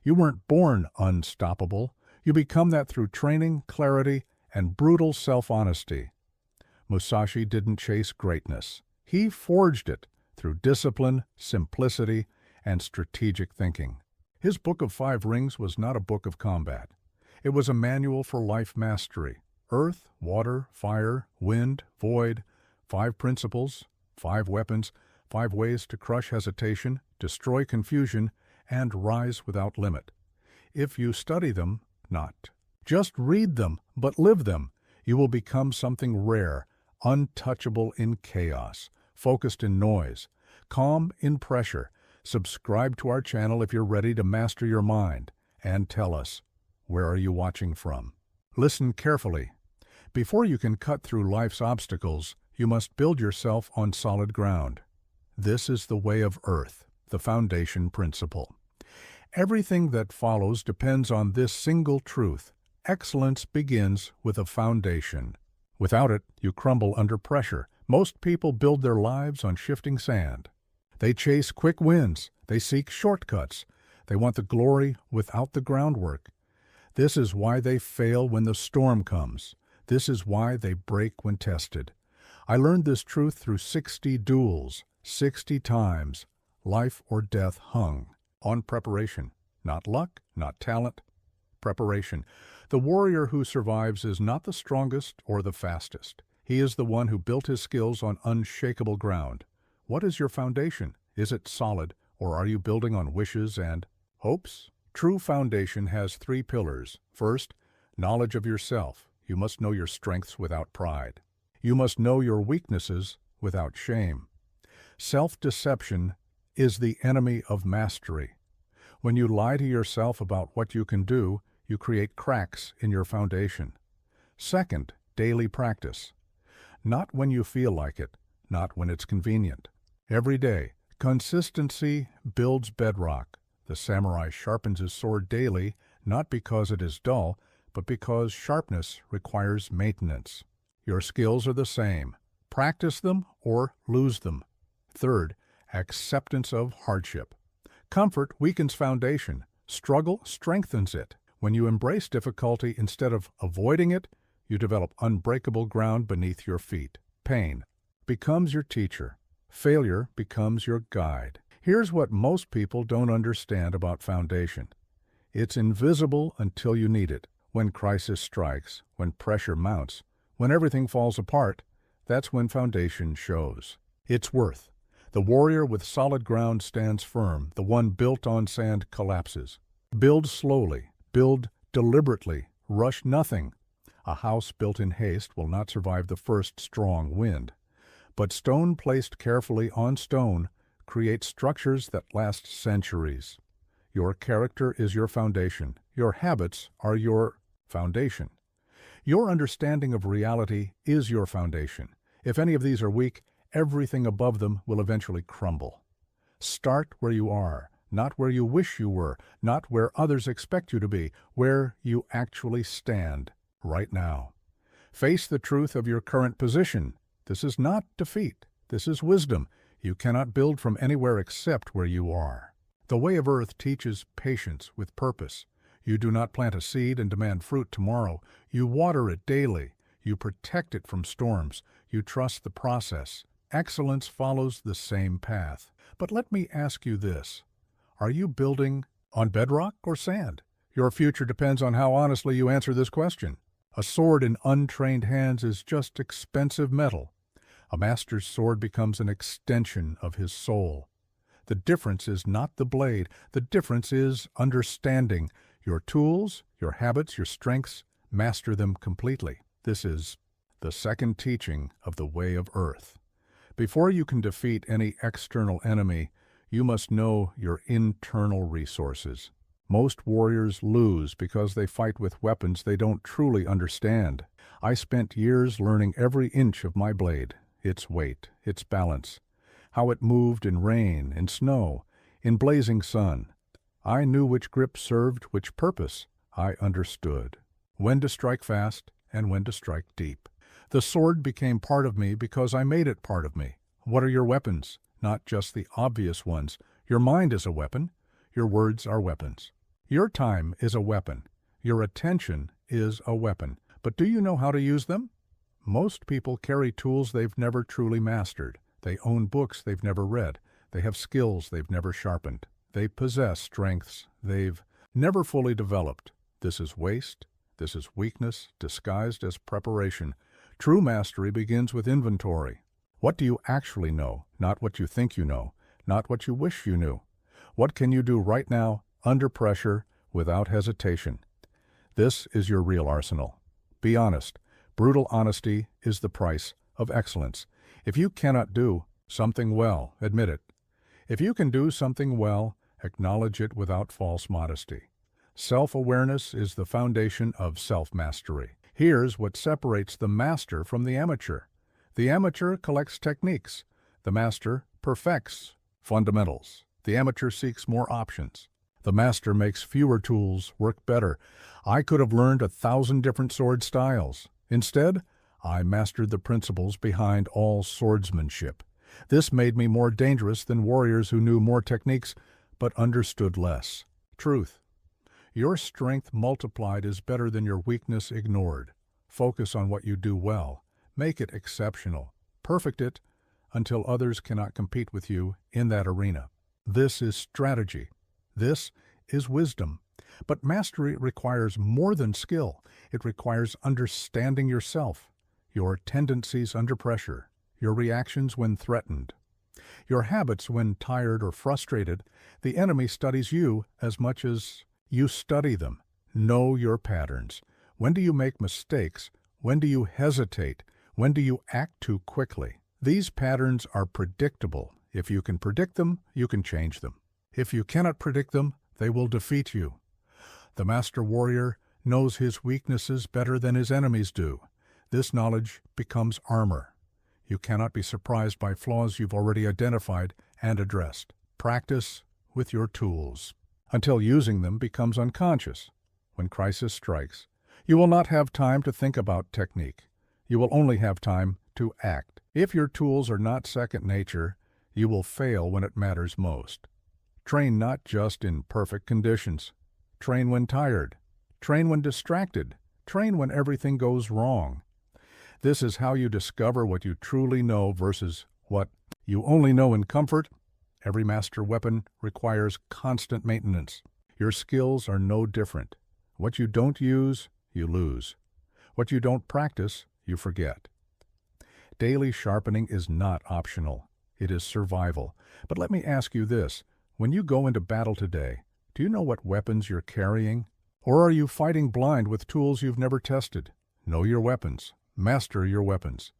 You weren't born unstoppable. You become that through training, clarity, and brutal self-honesty. Musashi didn't chase greatness. He forged it through discipline, simplicity, and strategic thinking. His Book of Five Rings was not a book of combat. It was a manual for life mastery. Earth, water, fire, wind, void, 5 principles, 5 weapons, 5 ways to crush hesitation, destroy confusion, and rise without limit. If you study them, not just read them, but live them, you will become something rare, untouchable in chaos, focused in noise, calm in pressure. Subscribe to our channel if you're ready to master your mind, and tell us, where are you watching from? Listen carefully. Before you can cut through life's obstacles, you must build yourself on solid ground. This is the way of Earth, the foundation principle. Everything that follows depends on this single truth. Excellence begins with a foundation. Without it, you crumble under pressure. Most people build their lives on shifting sand. They chase quick wins. They seek shortcuts. They want the glory without the groundwork. This is why they fail when the storm comes. This is why they break when tested. I learned this truth through 60 duels, 60 times. Life or death hung on preparation. Not luck, not talent. Preparation. The warrior who survives is not the strongest or the fastest. He is the one who built his skills on unshakable ground. What is your foundation? Is it solid, or are you building on wishes and hopes? True foundation has 3 pillars. First, knowledge of yourself. You must know your strengths without pride. You must know your weaknesses without shame. Self-deception is the enemy of mastery. When you lie to yourself about what you can do, you create cracks in your foundation. Second, daily practice. Not when you feel like it, not when it's convenient. Every day, consistency builds bedrock. The samurai sharpens his sword daily, not because it is dull, but because sharpness requires maintenance. Your skills are the same. Practice them or lose them. Third, acceptance of hardship. Comfort weakens foundation. Struggle strengthens it. When you embrace difficulty instead of avoiding it, you develop unbreakable ground beneath your feet. Pain becomes your teacher. Failure becomes your guide. Here's what most people don't understand about foundation. It's invisible until you need it. When crisis strikes, when pressure mounts, when everything falls apart, that's when foundation shows its worth. The warrior with solid ground stands firm. The one built on sand collapses. Build slowly. Build deliberately. Rush nothing. A house built in haste will not survive the first strong wind. But stone placed carefully on stone creates structures that last centuries. Your character is your foundation. Your habits are your foundation. Your understanding of reality is your foundation. If any of these are weak, everything above them will eventually crumble. Start where you are, not where you wish you were, not where others expect you to be, where you actually stand right now. Face the truth of your current position. This is not defeat. This is wisdom. You cannot build from anywhere except where you are. The way of Earth teaches patience with purpose. You do not plant a seed and demand fruit tomorrow. You water it daily. You protect it from storms. You trust the process. Excellence follows the same path. But let me ask you this. Are you building on bedrock or sand? Your future depends on how honestly you answer this question. A sword in untrained hands is just expensive metal. A master's sword becomes an extension of his soul. The difference is not the blade. The difference is understanding. Your tools, your habits, your strengths, master them completely. This is the second teaching of the way of Earth. Before you can defeat any external enemy, you must know your internal resources. Most warriors lose because they fight with weapons they don't truly understand. I spent years learning every inch of my blade, its weight, its balance, how it moved in rain, in snow, in blazing sun. I knew which grip served which purpose. I understood when to strike fast and when to strike deep. The sword became part of me because I made it part of me. What are your weapons? Not just the obvious ones. Your mind is a weapon. Your words are weapons. Your time is a weapon. Your attention is a weapon. But do you know how to use them? Most people carry tools they've never truly mastered. They own books they've never read. They have skills they've never sharpened. They possess strengths they've never fully developed. This is waste. This is weakness disguised as preparation. True mastery begins with inventory. What do you actually know? Not what you think you know. Not what you wish you knew. What can you do right now, under pressure, without hesitation? This is your real arsenal. Be honest. Brutal honesty is the price of excellence. If you cannot do something well, admit it. If you can do something well, acknowledge it without false modesty. Self-awareness is the foundation of self-mastery. Here's what separates the master from the amateur. The amateur collects techniques. The master perfects fundamentals. The amateur seeks more options. The master makes fewer tools work better. I could have learned 1,000 different sword styles. Instead, I mastered the principles behind all swordsmanship. This made me more dangerous than warriors who knew more techniques but understood less. Truth. Your strength multiplied is better than your weakness ignored. Focus on what you do well. Make it exceptional. Perfect it until others cannot compete with you in that arena. This is strategy. This is wisdom. But mastery requires more than skill. It requires understanding yourself, your tendencies under pressure, your reactions when threatened, your habits when tired or frustrated. The enemy studies you as much as you study them. Know your patterns. When do you make mistakes? When do you hesitate? When do you act too quickly? These patterns are predictable. If you can predict them, you can change them. If you cannot predict them, they will defeat you. The master warrior knows his weaknesses better than his enemies do. This knowledge becomes armor. You cannot be surprised by flaws you've already identified and addressed. Practice with your tools until using them becomes unconscious. When crisis strikes, you will not have time to think about technique. You will only have time to act. If your tools are not second nature, you will fail when it matters most. Train not just in perfect conditions. Train when tired. Train when distracted. Train when everything goes wrong. This is how you discover what you truly know versus what you only know in comfort. Every master weapon requires constant maintenance. Your skills are no different. What you don't use, you lose. What you don't practice, you forget. Daily sharpening is not optional. It is survival. But let me ask you this. When you go into battle today, do you know what weapons you're carrying? Or are you fighting blind with tools you've never tested? Know your weapons. Master your weapons.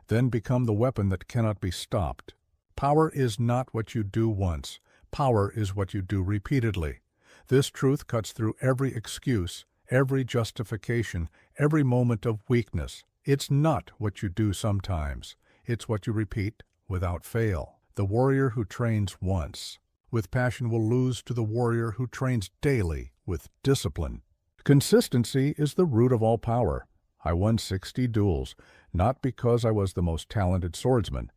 Then become the weapon that cannot be stopped. Power is not what you do once. Power is what you do repeatedly. This truth cuts through every excuse, every justification, every moment of weakness. It's not what you do sometimes. It's what you repeat without fail. The warrior who trains once with passion will lose to the warrior who trains daily with discipline. Consistency is the root of all power. I won 60 duels, not because I was the most talented swordsman.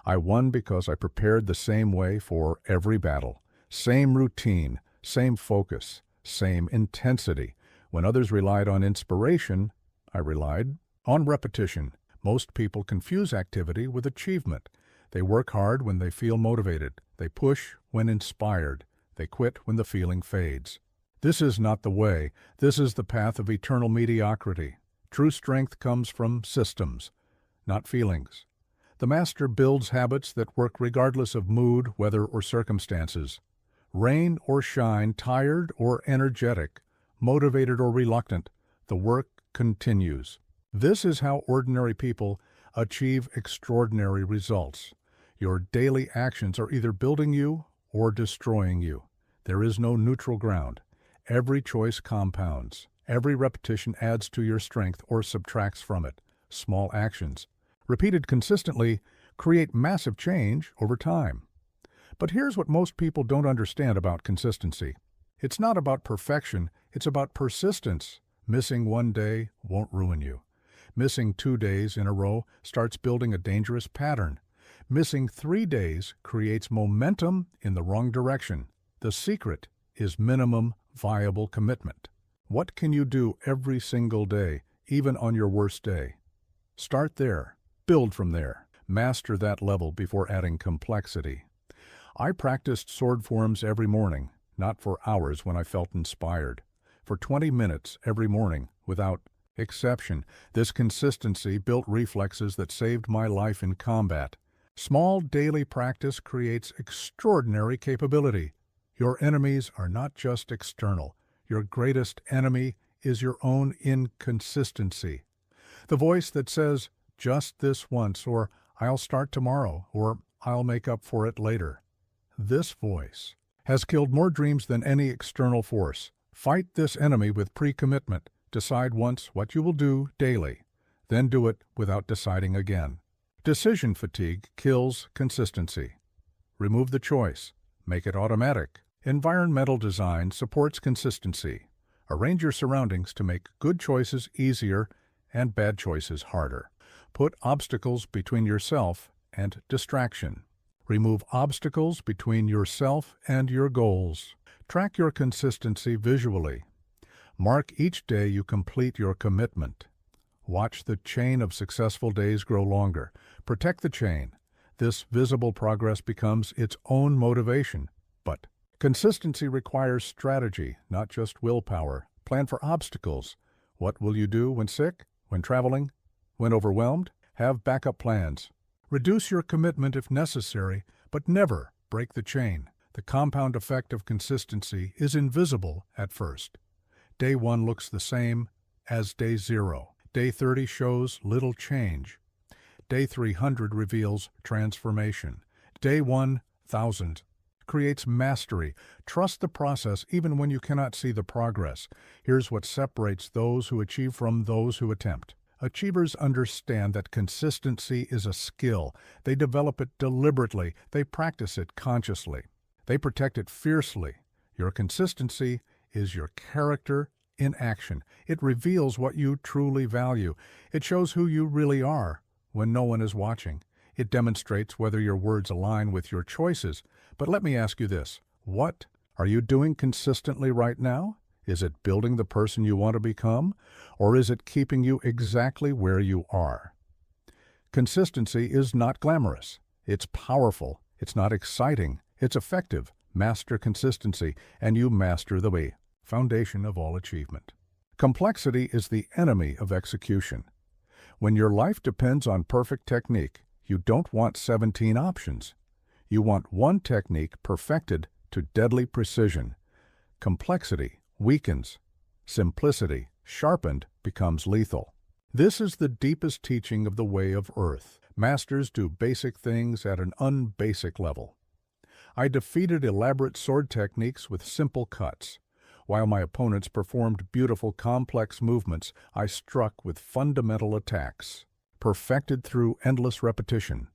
I won because I prepared the same way for every battle. Same routine, same focus, same intensity. When others relied on inspiration, I relied on repetition. Most people confuse activity with achievement. They work hard when they feel motivated. They push when inspired. They quit when the feeling fades. This is not the way. This is the path of eternal mediocrity. True strength comes from systems, not feelings. The master builds habits that work regardless of mood, weather, or circumstances. Rain or shine, tired or energetic, motivated or reluctant, the work continues. This is how ordinary people achieve extraordinary results. Your daily actions are either building you or destroying you. There is no neutral ground. Every choice compounds. Every repetition adds to your strength or subtracts from it. Small actions, repeated consistently, create massive change over time. But here's what most people don't understand about consistency. It's not about perfection, it's about persistence. Missing one day won't ruin you. Missing 2 days in a row starts building a dangerous pattern. Missing 3 days creates momentum in the wrong direction. The secret is minimum viable commitment. What can you do every single day, even on your worst day? Start there. Build from there. Master that level before adding complexity. I practiced sword forms every morning, not for hours when I felt inspired. For 20 minutes every morning, without exception. This consistency built reflexes that saved my life in combat. Small daily practice creates extraordinary capability. Your enemies are not just external. Your greatest enemy is your own inconsistency. The voice that says, just this once, or I'll start tomorrow, or I'll make up for it later. This voice has killed more dreams than any external force. Fight this enemy with pre-commitment. Decide once what you will do daily. Then do it without deciding again. Decision fatigue kills consistency. Remove the choice. Make it automatic. Environmental design supports consistency. Arrange your surroundings to make good choices easier and bad choices harder. Put obstacles between yourself and distraction. Remove obstacles between yourself and your goals. Track your consistency visually. Mark each day you complete your commitment. Watch the chain of successful days grow longer. Protect the chain. This visible progress becomes its own motivation. But consistency requires strategy, not just willpower. Plan for obstacles. What will you do when sick, when traveling, when overwhelmed? Have backup plans. Reduce your commitment if necessary, but never break the chain. The compound effect of consistency is invisible at first. Day 1 looks the same as day 0. Day 30 shows little change. Day 300 reveals transformation. Day 1000 creates mastery. Trust the process even when you cannot see the progress. Here's what separates those who achieve from those who attempt. Achievers understand that consistency is a skill. They develop it deliberately. They practice it consciously. They protect it fiercely. Your consistency is your character in action. It reveals what you truly value. It shows who you really are when no one is watching. It demonstrates whether your words align with your choices. But let me ask you this. What are you doing consistently right now? Is it building the person you want to become, or is it keeping you exactly where you are? Consistency is not glamorous. It's powerful. It's not exciting. It's effective. Master consistency, and you master the way. Foundation of all achievement. Complexity is the enemy of execution. When your life depends on perfect technique, you don't want 17 options. You want one technique perfected to deadly precision. Complexity weakens. Simplicity, sharpened, becomes lethal. This is the deepest teaching of the way of Earth. Masters do basic things at an unbasic level. I defeated elaborate sword techniques with simple cuts. While my opponents performed beautiful, complex movements, I struck with fundamental attacks, perfected through endless repetition.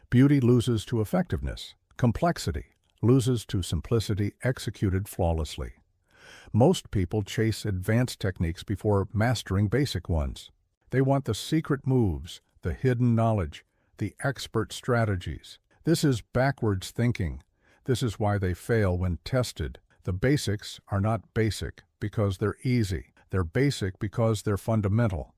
Beauty loses to effectiveness. Complexity loses to simplicity executed flawlessly. Most people chase advanced techniques before mastering basic ones. They want the secret moves, the hidden knowledge, the expert strategies. This is backwards thinking. This is why they fail when tested. The basics are not basic because they're easy. They're basic because they're fundamental.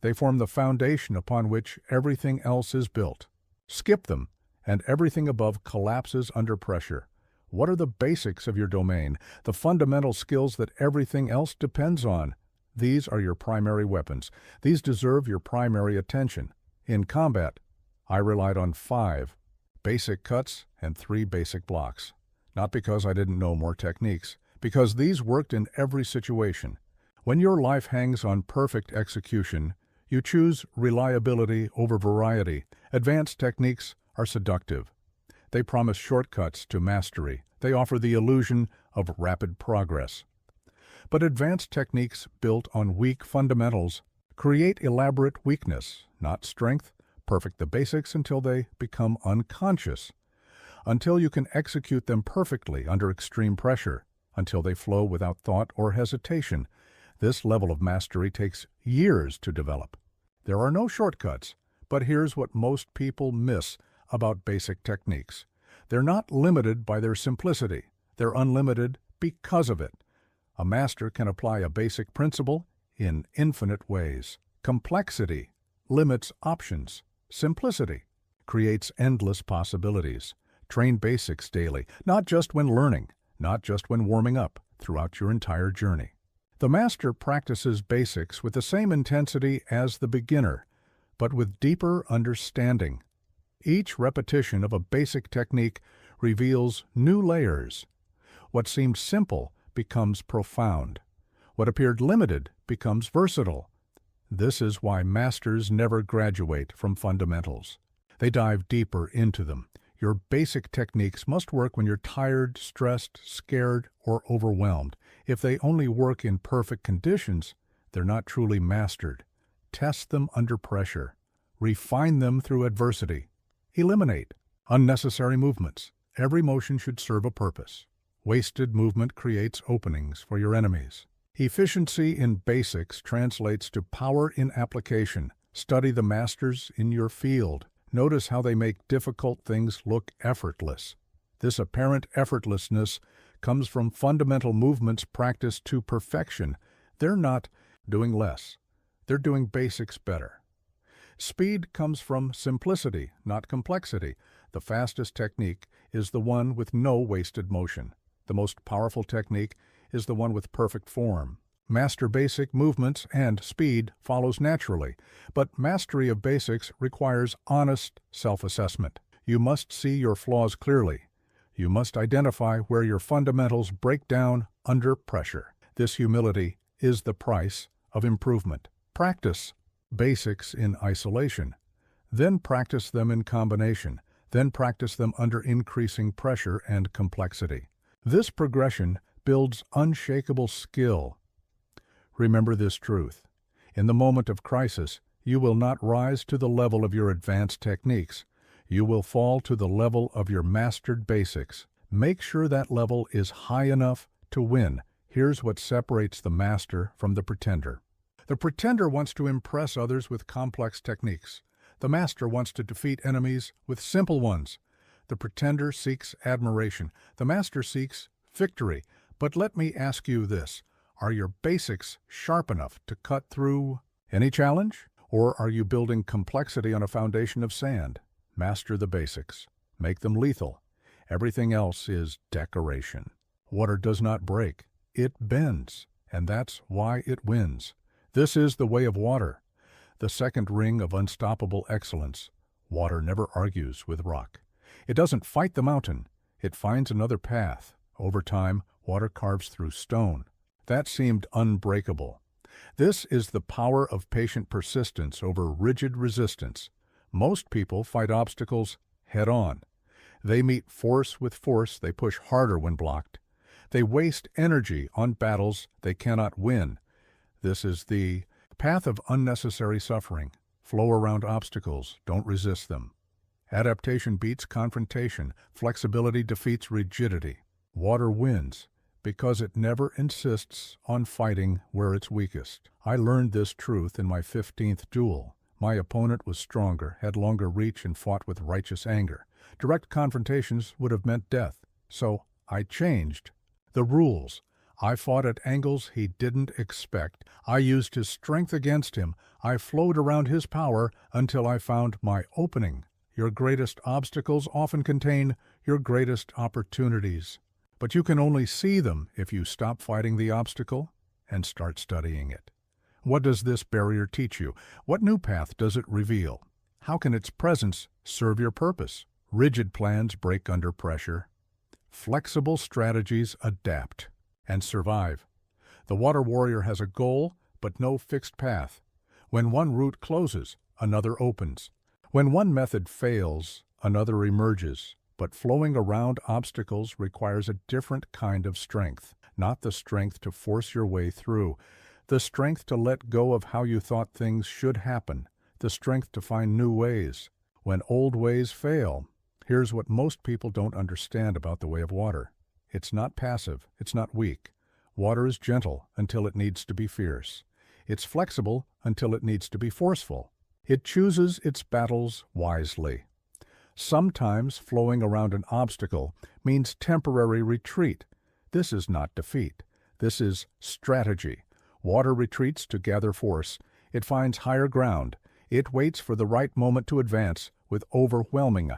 They form the foundation upon which everything else is built. Skip them, and everything above collapses under pressure. What are the basics of your domain, the fundamental skills that everything else depends on? These are your primary weapons. These deserve your primary attention. In combat, I relied on 5 basic cuts and 3 basic blocks. Not because I didn't know more techniques, because these worked in every situation. When your life hangs on perfect execution, you choose reliability over variety. Advanced techniques are seductive. They promise shortcuts to mastery. They offer the illusion of rapid progress. But advanced techniques built on weak fundamentals create elaborate weakness, not strength. Perfect the basics until they become unconscious, until you can execute them perfectly under extreme pressure, until they flow without thought or hesitation. This level of mastery takes years to develop. There are no shortcuts, but here's what most people miss about basic techniques. They're not limited by their simplicity. They're unlimited because of it. A master can apply a basic principle in infinite ways. Complexity limits options. Simplicity creates endless possibilities. Train basics daily, not just when learning, not just when warming up, throughout your entire journey. The master practices basics with the same intensity as the beginner, but with deeper understanding. Each repetition of a basic technique reveals new layers. What seemed simple becomes profound. What appeared limited becomes versatile. This is why masters never graduate from fundamentals. They dive deeper into them. Your basic techniques must work when you're tired, stressed, scared, or overwhelmed. If they only work in perfect conditions, they're not truly mastered. Test them under pressure. Refine them through adversity. Eliminate unnecessary movements. Every motion should serve a purpose. Wasted movement creates openings for your enemies. Efficiency in basics translates to power in application. Study the masters in your field. Notice how they make difficult things look effortless. This apparent effortlessness comes from fundamental movements practiced to perfection. They're not doing less. They're doing basics better. Speed comes from simplicity, not complexity. The fastest technique is the one with no wasted motion. The most powerful technique is the one with perfect form. Master basic movements and speed follows naturally, but mastery of basics requires honest self-assessment. You must see your flaws clearly. You must identify where your fundamentals break down under pressure. This humility is the price of improvement. Practice basics in isolation, then practice them in combination, then practice them under increasing pressure and complexity. This progression builds unshakable skill. Remember this truth. In the moment of crisis, you will not rise to the level of your advanced techniques. You will fall to the level of your mastered basics. Make sure that level is high enough to win. Here's what separates the master from the pretender. The pretender wants to impress others with complex techniques. The master wants to defeat enemies with simple ones. The pretender seeks admiration. The master seeks victory. But let me ask you this. Are your basics sharp enough to cut through any challenge? Or are you building complexity on a foundation of sand? Master the basics. Make them lethal. Everything else is decoration. Water does not break. It bends. And that's why it wins. This is the way of water. The second ring of unstoppable excellence. Water never argues with rock. It doesn't fight the mountain. It finds another path. Over time, water carves through stone. That seemed unbreakable. This is the power of patient persistence over rigid resistance. Most people fight obstacles head-on. They meet force with force. They push harder when blocked. They waste energy on battles they cannot win. This is the path of unnecessary suffering. Flow around obstacles. Don't resist them. Adaptation beats confrontation. Flexibility defeats rigidity. Water wins because it never insists on fighting where it's weakest. I learned this truth in my 15th duel. My opponent was stronger, had longer reach, and fought with righteous anger. Direct confrontations would have meant death. So I changed the rules. I fought at angles he didn't expect. I used his strength against him. I flowed around his power until I found my opening. Your greatest obstacles often contain your greatest opportunities. But you can only see them if you stop fighting the obstacle and start studying it. What does this barrier teach you? What new path does it reveal? How can its presence serve your purpose? Rigid plans break under pressure. Flexible strategies adapt and survive. The water warrior has a goal, but no fixed path. When one route closes, another opens. When one method fails, another emerges. But flowing around obstacles requires a different kind of strength, not the strength to force your way through, the strength to let go of how you thought things should happen, the strength to find new ways. When old ways fail, here's what most people don't understand about the way of water. It's not passive, it's not weak. Water is gentle until it needs to be fierce. It's flexible until it needs to be forceful. It chooses its battles wisely. Sometimes flowing around an obstacle means temporary retreat. This is not defeat. This is strategy. Water retreats to gather force. It finds higher ground. It waits for the right moment to advance with overwhelming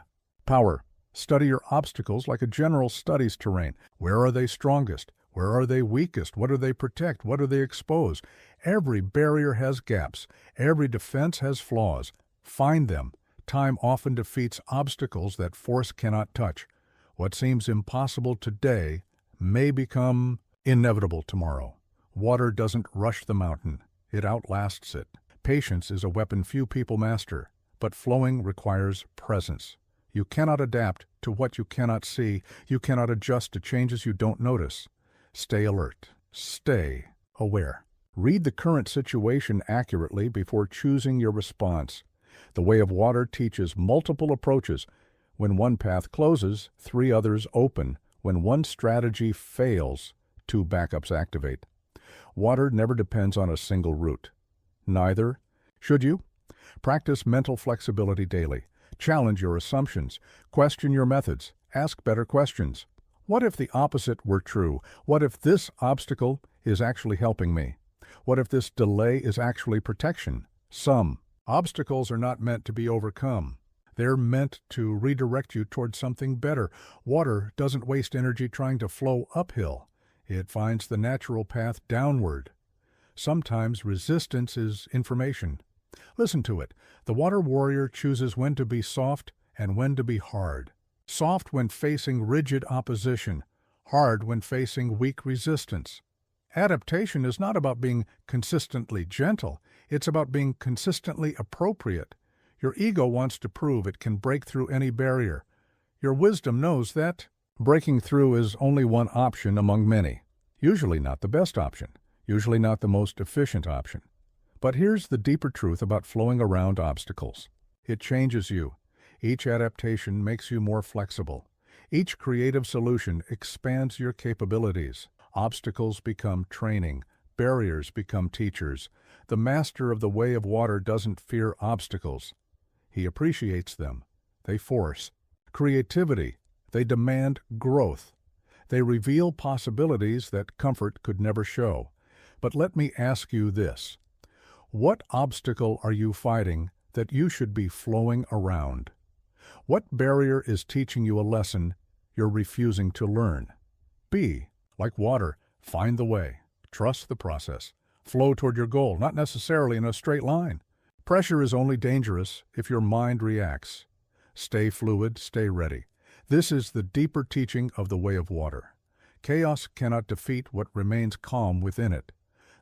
power. Study your obstacles like a general studies terrain. Where are they strongest? Where are they weakest? What do they protect? What do they expose? Every barrier has gaps. Every defense has flaws. Find them. Time often defeats obstacles that force cannot touch. What seems impossible today may become inevitable tomorrow. Water doesn't rush the mountain. It outlasts it. Patience is a weapon few people master, but flowing requires presence. You cannot adapt to what you cannot see. You cannot adjust to changes you don't notice. Stay alert. Stay aware. Read the current situation accurately before choosing your response. The way of water teaches multiple approaches. When one path closes, 3 others open. When one strategy fails, 2 backups activate. Water never depends on a single route. Neither should you. Practice mental flexibility daily. Challenge your assumptions. Question your methods. Ask better questions. What if the opposite were true? What if this obstacle is actually helping me? What if this delay is actually protection? Some obstacles are not meant to be overcome. They're meant to redirect you towards something better. Water doesn't waste energy trying to flow uphill. It finds the natural path downward. Sometimes resistance is information. Listen to it. The water warrior chooses when to be soft and when to be hard. Soft when facing rigid opposition, hard when facing weak resistance. Adaptation is not about being consistently gentle. It's about being consistently appropriate. Your ego wants to prove it can break through any barrier. Your wisdom knows that breaking through is only one option among many. Usually not the best option. Usually not the most efficient option. But here's the deeper truth about flowing around obstacles. It changes you. Each adaptation makes you more flexible. Each creative solution expands your capabilities. Obstacles become training. Barriers become teachers. The master of the way of water doesn't fear obstacles. He appreciates them. They force creativity. They demand growth. They reveal possibilities that comfort could never show. But let me ask you this. What obstacle are you fighting that you should be flowing around? What barrier is teaching you a lesson you're refusing to learn? Be, like water, find the way. Trust the process. Flow toward your goal, not necessarily in a straight line. Pressure is only dangerous if your mind reacts. Stay fluid, stay ready. This is the deeper teaching of the way of water. Chaos cannot defeat what remains calm within it.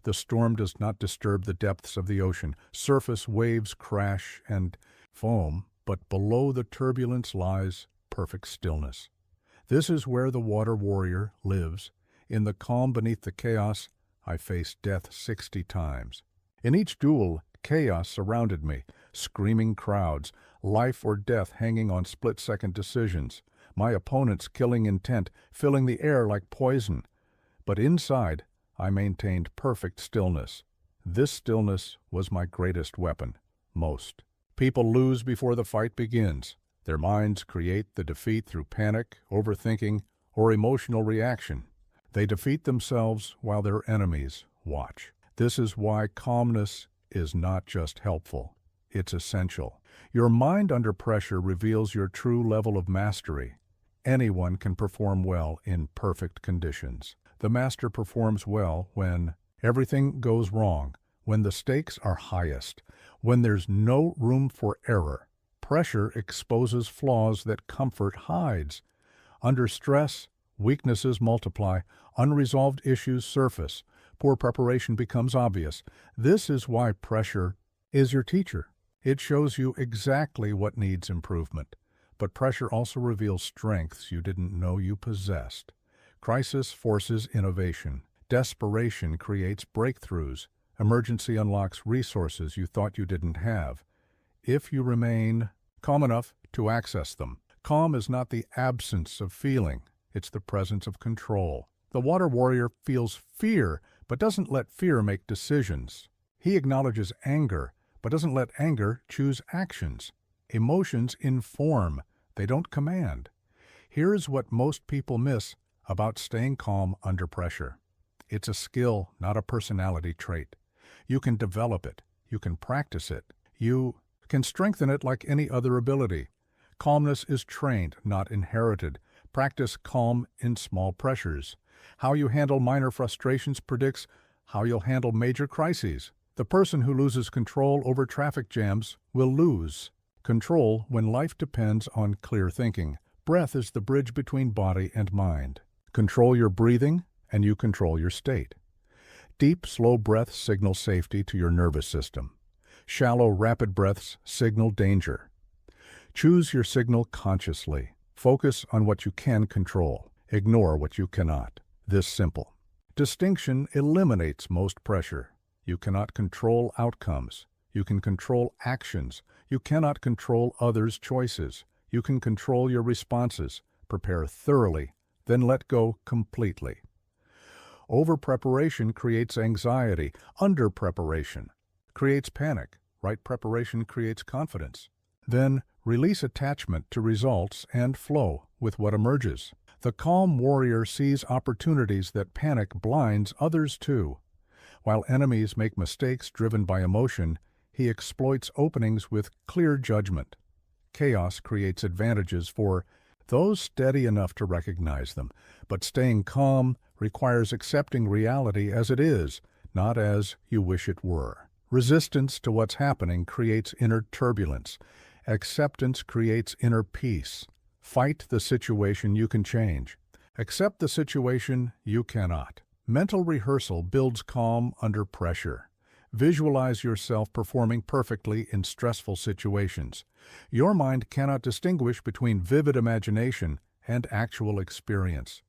The storm does not disturb the depths of the ocean. Surface waves crash and foam, but below the turbulence lies perfect stillness. This is where the water warrior lives. In the calm beneath the chaos, I faced death 60 times. In each duel, chaos surrounded me, screaming crowds, life or death hanging on split-second decisions, my opponent's killing intent filling the air like poison. But inside, I maintained perfect stillness. This stillness was my greatest weapon. Most people lose before the fight begins. Their minds create the defeat through panic, overthinking, or emotional reaction. They defeat themselves while their enemies watch. This is why calmness is not just helpful. It's essential. Your mind under pressure reveals your true level of mastery. Anyone can perform well in perfect conditions. The master performs well when everything goes wrong, when the stakes are highest, when there's no room for error. Pressure exposes flaws that comfort hides. Under stress, weaknesses multiply, unresolved issues surface, poor preparation becomes obvious. This is why pressure is your teacher. It shows you exactly what needs improvement. But pressure also reveals strengths you didn't know you possessed. Crisis forces innovation. Desperation creates breakthroughs. Emergency unlocks resources you thought you didn't have, if you remain calm enough to access them. Calm is not the absence of feeling. It's the presence of control. The water warrior feels fear, but doesn't let fear make decisions. He acknowledges anger, but doesn't let anger choose actions. Emotions inform. They don't command. Here's what most people miss about staying calm under pressure. It's a skill, not a personality trait. You can develop it. You can practice it. You can strengthen it like any other ability. Calmness is trained, not inherited. Practice calm in small pressures. How you handle minor frustrations predicts how you'll handle major crises. The person who loses control over traffic jams will lose control when life depends on clear thinking. Breath is the bridge between body and mind. Control your breathing, and you control your state. Deep, slow breaths signal safety to your nervous system. Shallow, rapid breaths signal danger. Choose your signal consciously. Focus on what you can control. Ignore what you cannot. This simple distinction eliminates most pressure. You cannot control outcomes. You can control actions. You cannot control others' choices. You can control your responses. Prepare thoroughly, then let go completely. Over-preparation creates anxiety. Under-preparation creates panic. Right preparation creates confidence. Then release attachment to results and flow with what emerges. The calm warrior sees opportunities that panic blinds others to. While enemies make mistakes driven by emotion, he exploits openings with clear judgment. Chaos creates advantages for those steady enough to recognize them, but staying calm requires accepting reality as it is, not as you wish it were. Resistance to what's happening creates inner turbulence. Acceptance creates inner peace. Fight the situation you can change. Accept the situation you cannot. Mental rehearsal builds calm under pressure. Visualize yourself performing perfectly in stressful situations. Your mind cannot distinguish between vivid imagination and actual experience.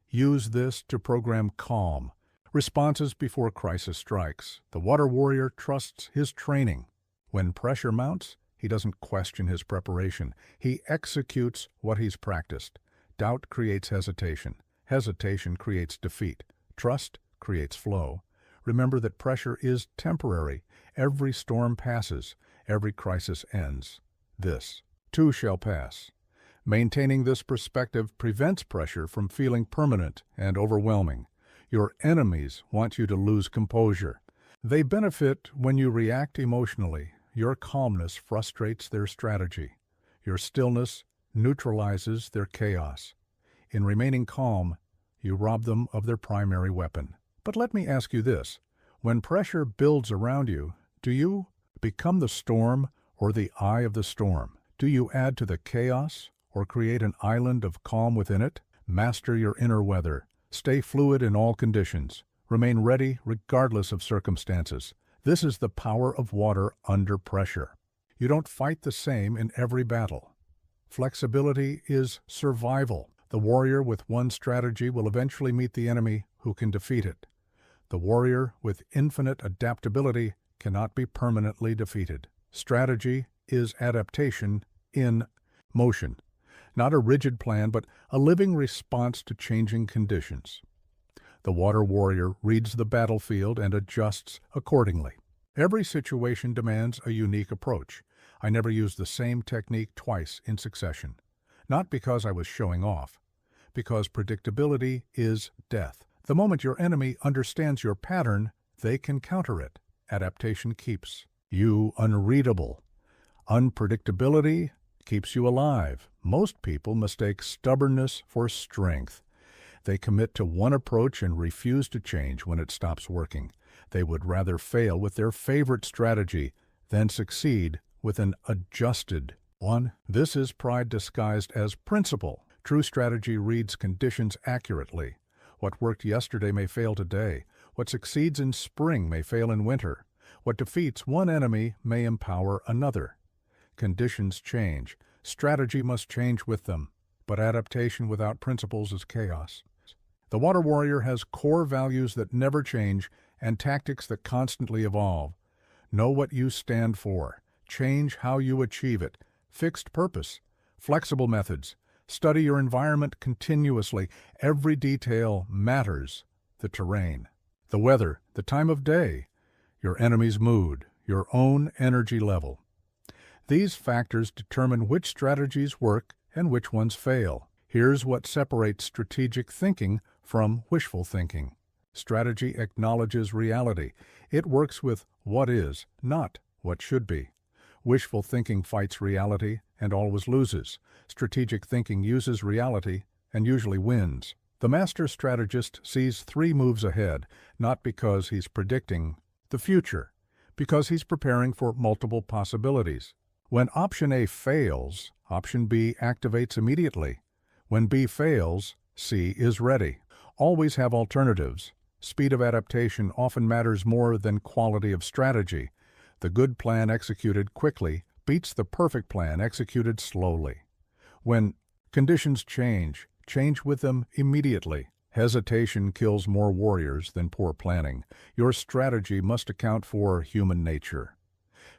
Use this to program calm. Responses before crisis strikes. The water warrior trusts his training. When pressure mounts, he doesn't question his preparation. He executes what he's practiced. Doubt creates hesitation. Hesitation creates defeat. Trust creates flow. Remember that pressure is temporary. Every storm passes. Every crisis ends. This, too, shall pass. Maintaining this perspective prevents pressure from feeling permanent and overwhelming. Your enemies want you to lose composure. They benefit when you react emotionally. Your calmness frustrates their strategy. Your stillness neutralizes their chaos. In remaining calm, you rob them of their primary weapon. But let me ask you this. When pressure builds around you, do you become the storm or the eye of the storm? Do you add to the chaos or create an island of calm within it? Master your inner weather. Stay fluid in all conditions. Remain ready regardless of circumstances. This is the power of water under pressure. You don't fight the same in every battle. Flexibility is survival. The warrior with one strategy will eventually meet the enemy who can defeat it. The warrior with infinite adaptability cannot be permanently defeated. Strategy is adaptation in motion. Not a rigid plan, but a living response to changing conditions. The water warrior reads the battlefield and adjusts accordingly. Every situation demands a unique approach. I never used the same technique twice in succession. Not because I was showing off, because predictability is death. The moment your enemy understands your pattern, they can counter it. Adaptation keeps you unreadable. Unpredictability keeps you alive. Most people mistake stubbornness for strength. They commit to one approach and refuse to change when it stops working. They would rather fail with their favorite strategy than succeed with an adjusted one. This is pride disguised as principle. True strategy reads conditions accurately. What worked yesterday may fail today. What succeeds in spring may fail in winter. What defeats one enemy may empower another. Conditions change. Strategy must change with them. But adaptation without principles is chaos. The water warrior has core values that never change and tactics that constantly evolve. Know what you stand for. Change how you achieve it. Fixed purpose. Flexible methods. Study your environment continuously. Every detail matters. The terrain, the weather, the time of day, your enemy's mood, your own energy level. These factors determine which strategies work and which ones fail. Here's what separates strategic thinking from wishful thinking. Strategy acknowledges reality. It works with what is, not what should be. Wishful thinking fights reality and always loses. Strategic thinking uses reality and usually wins. The master strategist sees 3 moves ahead, not because he's predicting the future, because he's preparing for multiple possibilities. When option A fails, option B activates immediately. When B fails, C is ready. Always have alternatives. Speed of adaptation often matters more than quality of strategy. The good plan executed quickly beats the perfect plan executed slowly. When conditions change with them immediately. Hesitation kills more warriors than poor planning. Your strategy must account for human nature.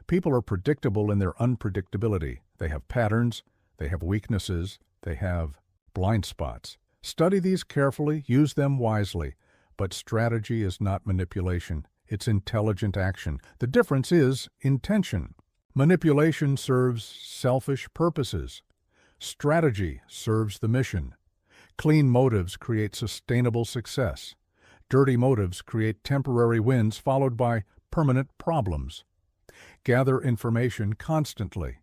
People are predictable in their unpredictability. They have patterns, they have weaknesses, they have blind spots. Study these carefully, use them wisely. But strategy is not manipulation. It's intelligent action. The difference is intention. Manipulation serves selfish purposes. Strategy serves the mission. Clean motives create sustainable success. Dirty motives create temporary wins followed by permanent problems. Gather information constantly.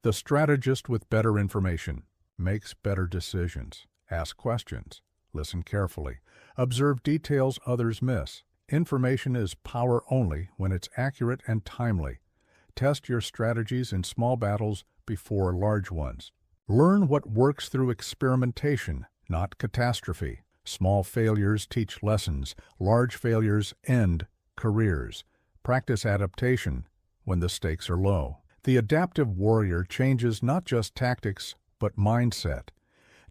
The strategist with better information makes better decisions. Ask questions. Listen carefully. Observe details others miss. Information is power only when it's accurate and timely. Test your strategies in small battles before large ones. Learn what works through experimentation, not catastrophe. Small failures teach lessons. Large failures end careers. Practice adaptation when the stakes are low. The adaptive warrior changes not just tactics, but mindset.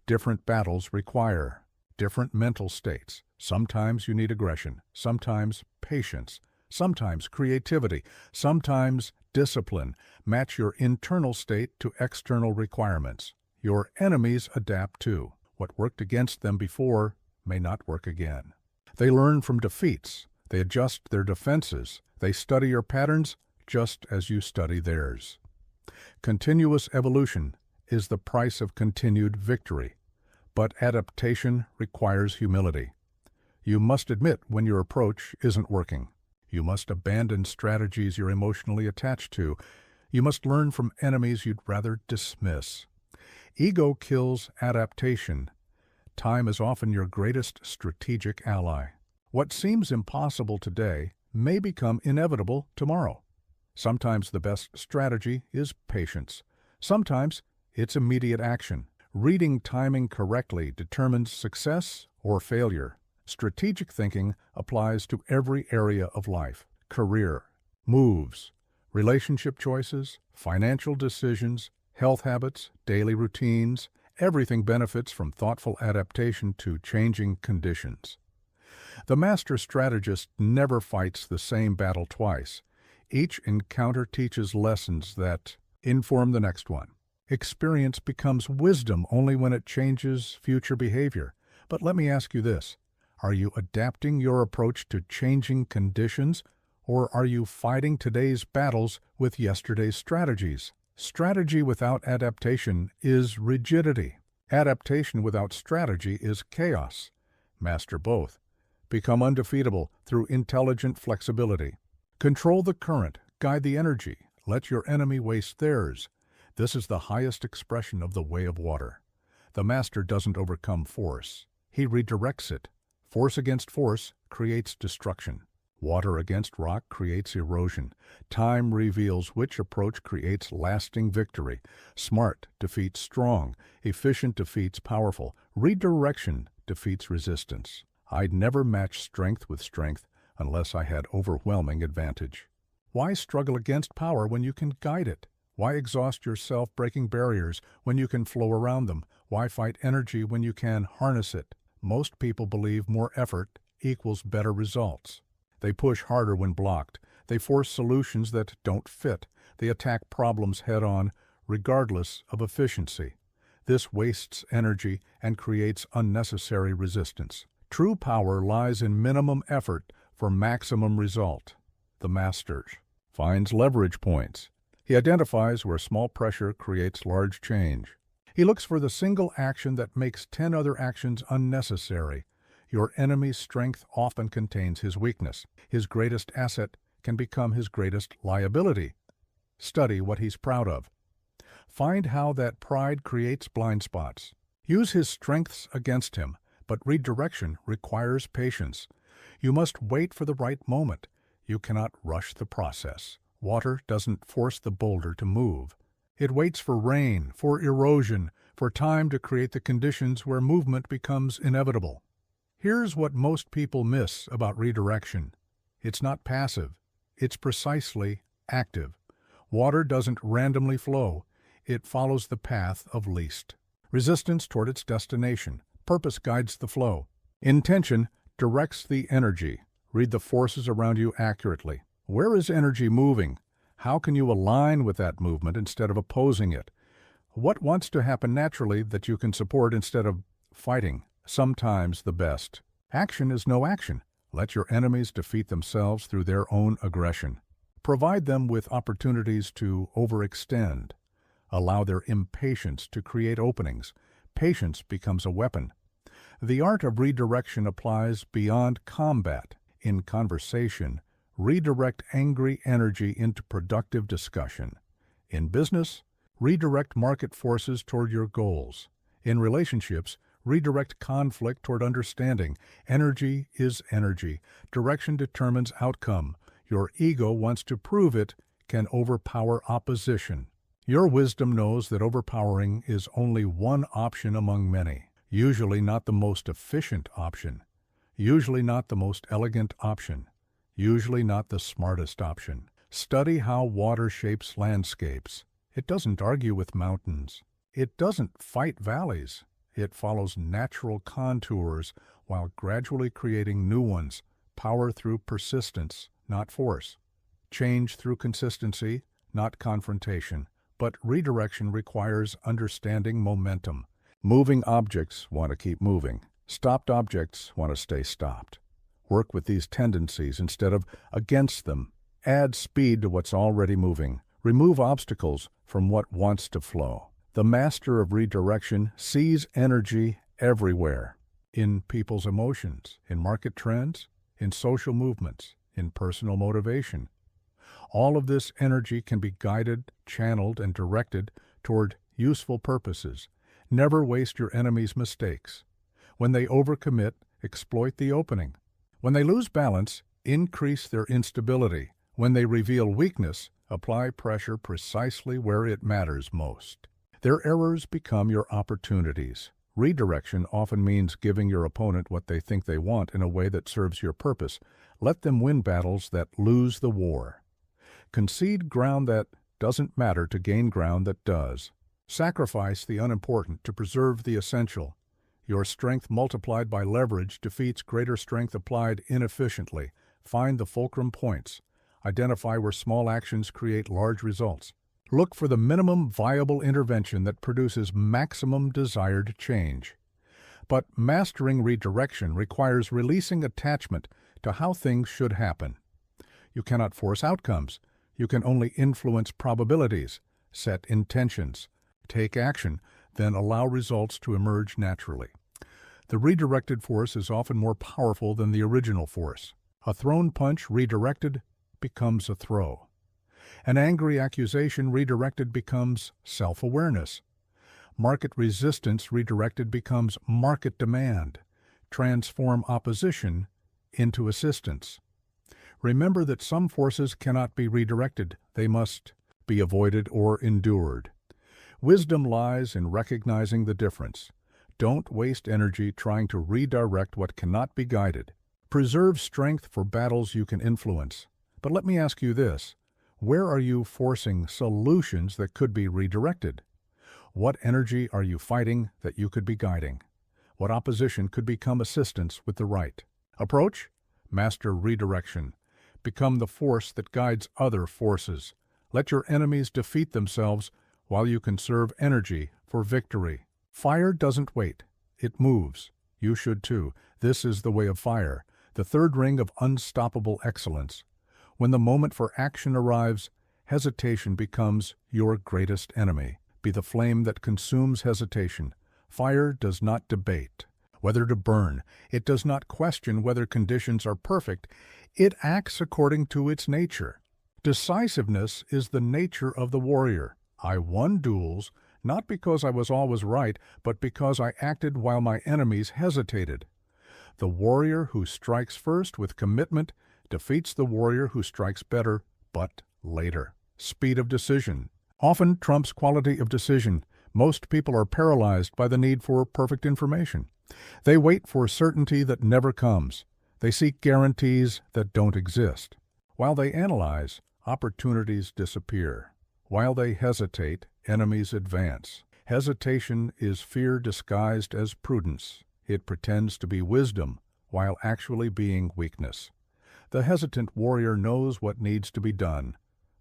Different battles require different mental states. Sometimes you need aggression, sometimes patience, sometimes creativity, sometimes discipline. Match your internal state to external requirements. Your enemies adapt too. What worked against them before may not work again. They learn from defeats. They adjust their defenses. They study your patterns just as you study theirs. Continuous evolution is the price of continued victory. But adaptation requires humility. You must admit when your approach isn't working. You must abandon strategies you're emotionally attached to. You must learn from enemies you'd rather dismiss. Ego kills adaptation. Time is often your greatest strategic ally. What seems impossible today may become inevitable tomorrow. Sometimes the best strategy is patience. Sometimes it's immediate action. Reading timing correctly determines success or failure. Strategic thinking applies to every area of life: career, moves, relationship choices, financial decisions, health habits, daily routines. Everything benefits from thoughtful adaptation to changing conditions. The master strategist never fights the same battle twice. Each encounter teaches lessons that inform the next one. Experience becomes wisdom only when it changes future behavior. But let me ask you this. Are you adapting your approach to changing conditions, or are you fighting today's battles with yesterday's strategies? Strategy without adaptation is rigidity. Adaptation without strategy is chaos. Master both. Become undefeatable through intelligent flexibility. Control the current, guide the energy, let your enemy waste theirs. This is the highest expression of the way of water. The master doesn't overcome force. He redirects it. Force against force creates destruction. Water against rock creates erosion. Time reveals which approach creates lasting victory. Smart defeats strong. Efficient defeats powerful. Redirection defeats resistance. I'd never match strength with strength unless I had overwhelming advantage. Why struggle against power when you can guide it? Why exhaust yourself breaking barriers when you can flow around them? Why fight energy when you can harness it? Most people believe more effort equals better results. They push harder when blocked. They force solutions that don't fit. They attack problems head-on, regardless of efficiency. This wastes energy and creates unnecessary resistance. True power lies in minimum effort for maximum result. The master finds leverage points. He identifies where small pressure creates large change. He looks for the single action that makes 10 other actions unnecessary. Your enemy's strength often contains his weakness. His greatest asset can become his greatest liability. Study what he's proud of. Find how that pride creates blind spots. Use his strengths against him, but redirection requires patience. You must wait for the right moment. You cannot rush the process. Water doesn't force the boulder to move. It waits for rain, for erosion, for time to create the conditions where movement becomes inevitable. Here's what most people miss about redirection. It's not passive. It's precisely active. Water doesn't randomly flow. It follows the path of least resistance toward its destination. Purpose guides the flow. Intention directs the energy. Read the forces around you accurately. Where is energy moving? How can you align with that movement instead of opposing it? What wants to happen naturally that you can support instead of fighting? Sometimes the best action is no action. Let your enemies defeat themselves through their own aggression. Provide them with opportunities to overextend. Allow their impatience to create openings. Patience becomes a weapon. The art of redirection applies beyond combat. In conversation, redirect angry energy into productive discussion. In business, redirect market forces toward your goals. In relationships, redirect conflict toward understanding. Energy is energy. Direction determines outcome. Your ego wants to prove it can overpower opposition. Your wisdom knows that overpowering is only one option among many, usually not the most efficient option, usually not the most elegant option, usually not the smartest option. Study how water shapes landscapes. It doesn't argue with mountains. It doesn't fight valleys. It follows natural contours while gradually creating new ones. Power through persistence, not force. Change through consistency, not confrontation. But redirection requires understanding momentum. Moving objects want to keep moving. Stopped objects want to stay stopped. Work with these tendencies instead of against them. Add speed to what's already moving. Remove obstacles from what wants to flow. The master of redirection sees energy everywhere. In people's emotions, in market trends, in social movements, in personal motivation. All of this energy can be guided, channeled, and directed toward useful purposes. Never waste your enemy's mistakes. When they overcommit, exploit the opening. When they lose balance, increase their instability. When they reveal weakness, apply pressure precisely where it matters most. Their errors become your opportunities. Redirection often means giving your opponent what they think they want in a way that serves your purpose. Let them win battles that lose the war. Concede ground that doesn't matter to gain ground that does. Sacrifice the unimportant to preserve the essential. Your strength multiplied by leverage defeats greater strength applied inefficiently. Find the fulcrum points. Identify where small actions create large results. Look for the minimum viable intervention that produces maximum desired change. But mastering redirection requires releasing attachment to how things should happen. You cannot force outcomes. You can only influence probabilities, set intentions, take action, then allow results to emerge naturally. The redirected force is often more powerful than the original force. A thrown punch redirected becomes a throw. An angry accusation redirected becomes self-awareness. Market resistance redirected becomes market demand. Transform opposition into assistance. Remember that some forces cannot be redirected. They must be avoided or endured. Wisdom lies in recognizing the difference. Don't waste energy trying to redirect what cannot be guided. Preserve strength for battles you can influence. But let me ask you this. Where are you forcing solutions that could be redirected? What energy are you fighting that you could be guiding? What opposition could become assistance with the right approach? Master redirection. Become the force that guides other forces. Let your enemies defeat themselves while you conserve energy for victory. Fire doesn't wait. It moves. You should too. This is the way of fire, the third ring of unstoppable excellence. When the moment for action arrives, hesitation becomes your greatest enemy. be the flame that consumes hesitation. Fire does not debate whether to burn. It does not question whether conditions are perfect. It acts according to its nature. Decisiveness is the nature of the warrior. I won duels not because I was always right, but because I acted while my enemies hesitated. The warrior who strikes first with commitment defeats the warrior who strikes better, but later. Speed of decision often trumps quality of decision. Most people are paralyzed by the need for perfect information. They wait for certainty that never comes. They seek guarantees that don't exist. While they analyze, opportunities disappear. While they hesitate, enemies advance. Hesitation is fear disguised as prudence. It pretends to be wisdom while actually being weakness. The hesitant warrior knows what needs to be done,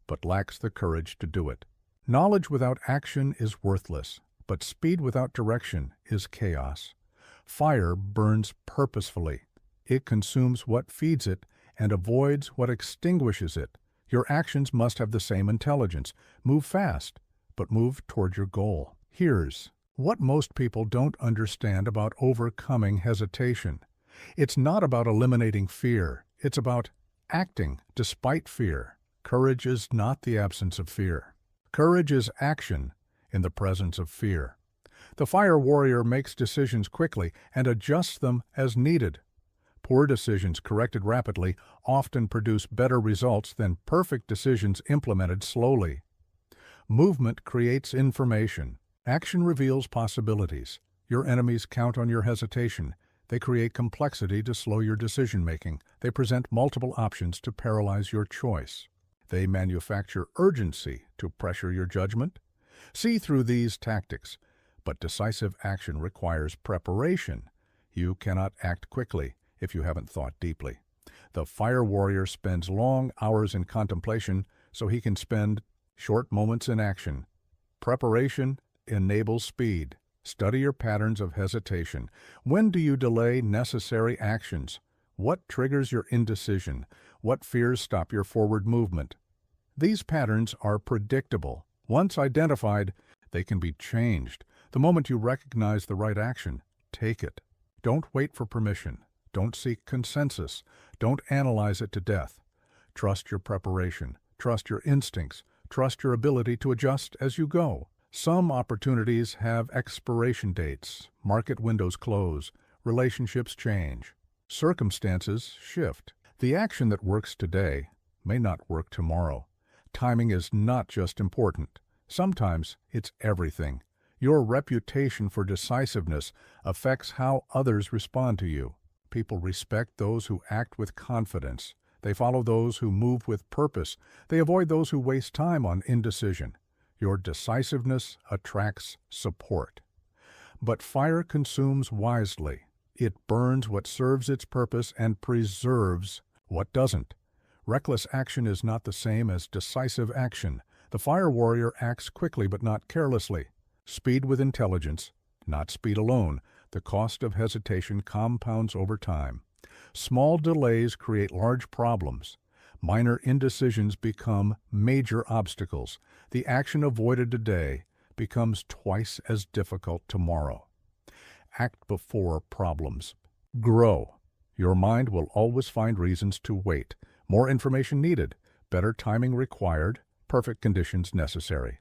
but lacks the courage to do it. Knowledge without action is worthless, but speed without direction is chaos. Fire burns purposefully. It consumes what feeds it and avoids what extinguishes it. Your actions must have the same intelligence. Move fast, but move toward your goal. Here's what most people don't understand about overcoming hesitation. It's not about eliminating fear. It's about acting despite fear. Courage is not the absence of fear. Courage is action in the presence of fear. The fire warrior makes decisions quickly and adjusts them as needed. Poor decisions corrected rapidly often produce better results than perfect decisions implemented slowly. Movement creates information. Action reveals possibilities. Your enemies count on your hesitation. They create complexity to slow your decision-making. They present multiple options to paralyze your choice. They manufacture urgency to pressure your judgment. See through these tactics. But decisive action requires preparation. You cannot act quickly if you haven't thought deeply. The fire warrior spends long hours in contemplation so he can spend short moments in action. Preparation enables speed. Study your patterns of hesitation. When do you delay necessary actions? What triggers your indecision? What fears stop your forward movement? These patterns are predictable. Once identified, they can be changed. The moment you recognize the right action, take it. Don't wait for permission. Don't seek consensus. Don't analyze it to death. Trust your preparation. Trust your instincts. Trust your ability to adjust as you go. Some opportunities have expiration dates. Market windows close. Relationships change. Circumstances shift. The action that works today may not work tomorrow. Timing is not just important. Sometimes it's everything. Your reputation for decisiveness affects how others respond to you. People respect those who act with confidence. They follow those who move with purpose. They avoid those who waste time on indecision. Your decisiveness attracts support. But fire consumes wisely. It burns what serves its purpose and preserves what doesn't. Reckless action is not the same as decisive action. The fire warrior acts quickly but not carelessly. Speed with intelligence, not speed alone. The cost of hesitation compounds over time. Small delays create large problems. Minor indecisions become major obstacles. The action avoided today becomes twice as difficult tomorrow. Act before problems grow. Your mind will always find reasons to wait. More information needed, better timing required, perfect conditions necessary.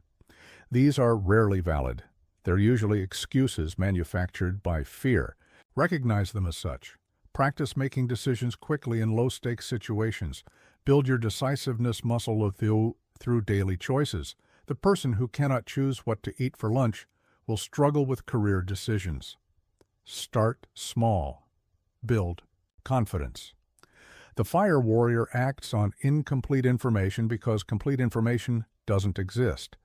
These are rarely valid. They're usually excuses manufactured by fear. Recognize them as such. Practice making decisions quickly in low-stakes situations. Build your decisiveness muscle through daily choices. The person who cannot choose what to eat for lunch will struggle with career decisions. Start small. Build confidence. The fire warrior acts on incomplete information because complete information doesn't exist.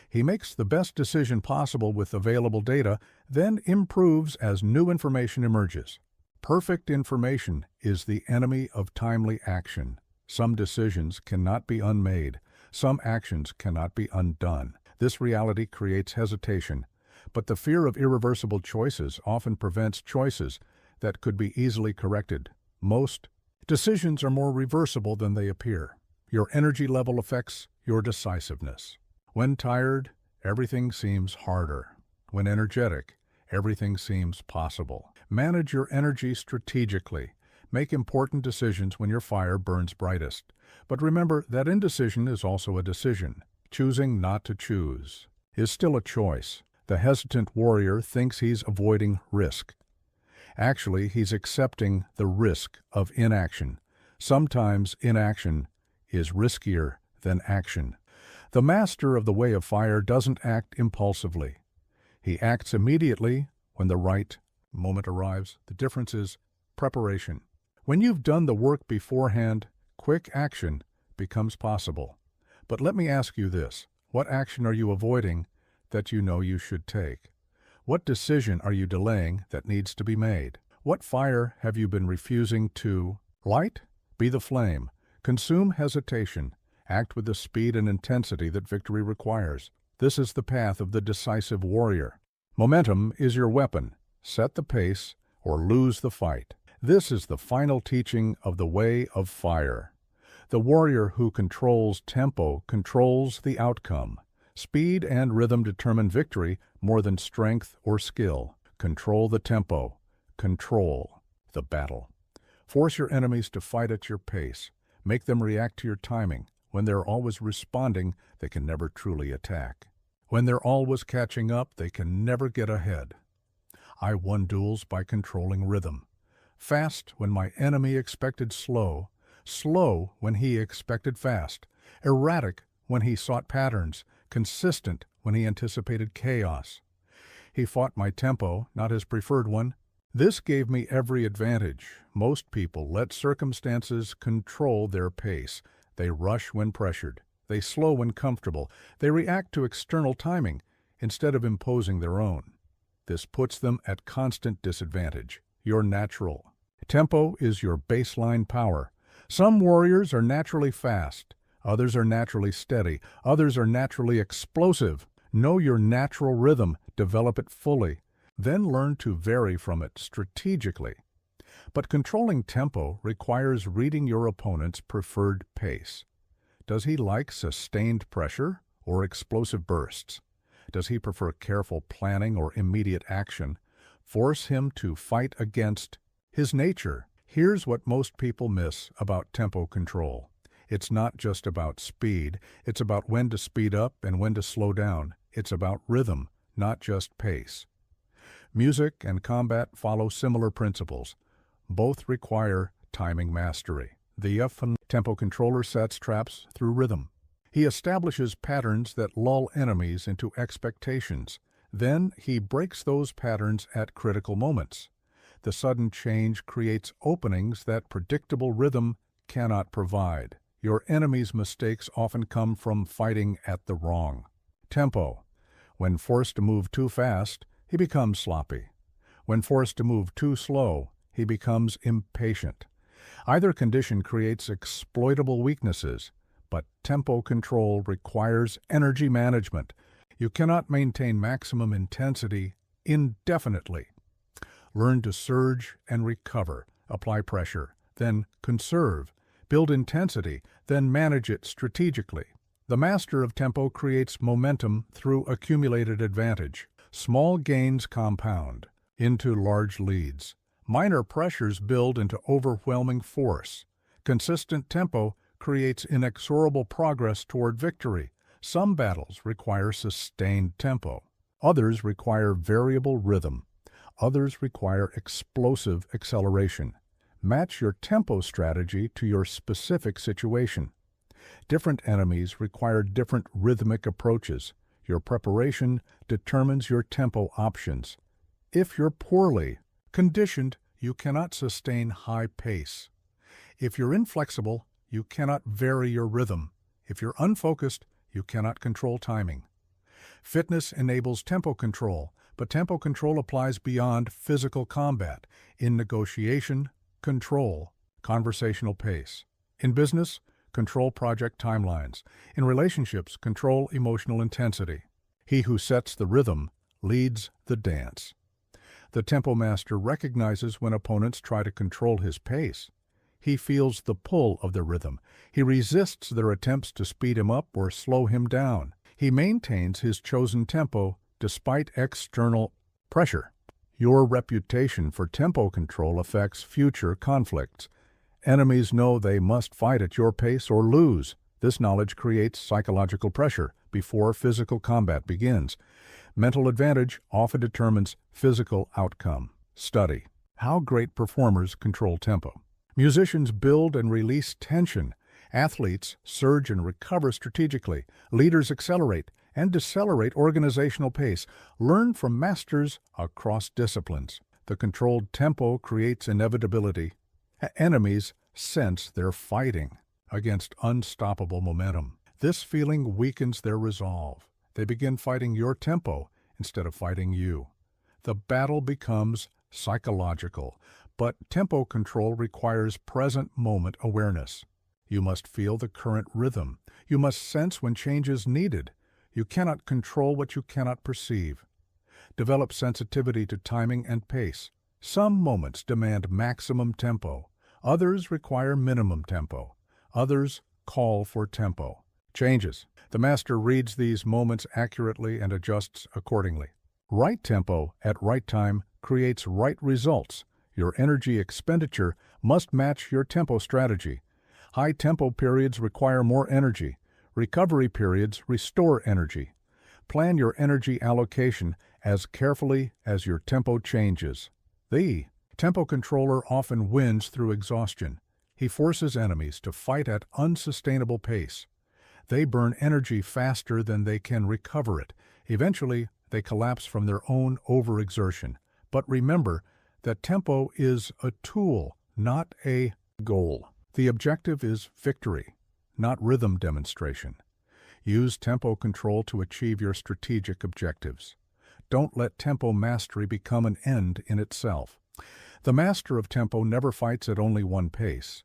He makes the best decision possible with available data, then improves as new information emerges. Perfect information is the enemy of timely action. Some decisions cannot be unmade. Some actions cannot be undone. This reality creates hesitation, but the fear of irreversible choices often prevents choices that could be easily corrected. Most decisions are more reversible than they appear. Your energy level affects your decisiveness. When tired, everything seems harder. When energetic, everything seems possible. Manage your energy strategically. Make important decisions when your fire burns brightest. But remember that indecision is also a decision. Choosing not to choose is still a choice. The hesitant warrior thinks he's avoiding risk. Actually, he's accepting the risk of inaction. Sometimes inaction is riskier than action. The master of the way of fire doesn't act impulsively. He acts immediately when the right moment arrives. The difference is preparation. When you've done the work beforehand, quick action becomes possible. But let me ask you this. What action are you avoiding that you know you should take? What decision are you delaying that needs to be made? What fire have you been refusing to light? Be the flame. Consume hesitation. Act with the speed and intensity that victory requires. This is the path of the decisive warrior. Momentum is your weapon. Set the pace or lose the fight. This is the final teaching of the way of fire. The warrior who controls tempo controls the outcome. Speed and rhythm determine victory more than strength or skill. Control the tempo. Control the battle. Force your enemies to fight at your pace. Make them react to your timing. When they're always responding, they can never truly attack. When they're always catching up, they can never get ahead. I won duels by controlling rhythm. Fast when my enemy expected slow. Slow when he expected fast. Erratic when he sought patterns. Consistent when he anticipated chaos. He fought my tempo, not his preferred one. This gave me every advantage. Most people let circumstances control their pace. They rush when pressured. They slow when comfortable. They react to external timing instead of imposing their own. This puts them at constant disadvantage. You're natural. Tempo is your baseline power. Some warriors are naturally fast. Others are naturally steady. Others are naturally explosive. Know your natural rhythm. Develop it fully. Then learn to vary from it strategically. But controlling tempo requires reading your opponent's preferred pace. Does he like sustained pressure or explosive bursts? Does he prefer careful planning or immediate action? Force him to fight against his nature. Here's what most people miss about tempo control. It's not just about speed. It's about when to speed up and when to slow down. It's about rhythm, not just pace. Music and combat follow similar principles. Both require timing mastery. The tempo controller sets traps through rhythm. He establishes patterns that lull enemies into expectations. Then he breaks those patterns at critical moments. The sudden change creates openings that predictable rhythm cannot provide. Your enemy's mistakes often come from fighting at the wrong tempo. When forced to move too fast, he becomes sloppy. When forced to move too slow, he becomes impatient. Either condition creates exploitable weaknesses, but tempo control requires energy management. You cannot maintain maximum intensity indefinitely. Learn to surge and recover, apply pressure, then conserve, build intensity, then manage it strategically. The master of tempo creates momentum through accumulated advantage. Small gains compound into large leads. Minor pressures build into overwhelming force. Consistent tempo creates inexorable progress toward victory. Some battles require sustained tempo. Others require variable rhythm. Others require explosive acceleration. Match your tempo strategy to your specific situation. Different enemies require different rhythmic approaches. Your preparation determines your tempo options. If you're poorly conditioned, you cannot sustain high pace. If you're inflexible, you cannot vary your rhythm. If you're unfocused, you cannot control timing. Fitness enables tempo control, but tempo control applies beyond physical combat. In negotiation, control conversational pace. In business, control project timelines. In relationships, control emotional intensity. He who sets the rhythm leads the dance. The tempo master recognizes when opponents try to control his pace. He feels the pull of the rhythm. He resists their attempts to speed him up or slow him down. He maintains his chosen tempo despite external pressure. Your reputation for tempo control affects future conflicts. Enemies know they must fight at your pace or lose. This knowledge creates psychological pressure before physical combat begins. Mental advantage often determines physical outcome. Study how great performers control tempo. Musicians build and release tension. Athletes surge and recover strategically. Leaders accelerate and decelerate organizational pace. Learn from masters across disciplines. The controlled tempo creates inevitability. Enemies sense they're fighting against unstoppable momentum. This feeling weakens their resolve. They begin fighting your tempo instead of fighting you. The battle becomes psychological, but tempo control requires present moment awareness. You must feel the current rhythm. You must sense when change is needed. You cannot control what you cannot perceive. Develop sensitivity to timing and pace. Some moments demand maximum tempo. Others require minimum tempo. Others call for tempo. Changes. The master reads these moments accurately and adjusts accordingly. Right tempo at right time creates right results. Your energy expenditure must match your tempo strategy. High tempo periods require more energy. Recovery periods restore energy. Plan your energy allocation as carefully as your tempo changes. The tempo controller often wins through exhaustion. He forces enemies to fight at unsustainable pace. They burn energy faster than they can recover it. Eventually, they collapse from their own overexertion. But remember that tempo is a tool, not a goal. The objective is victory, not rhythm demonstration. Use tempo control to achieve your strategic objectives. Don't let tempo mastery become an end in itself. The master of tempo never fights at only one pace.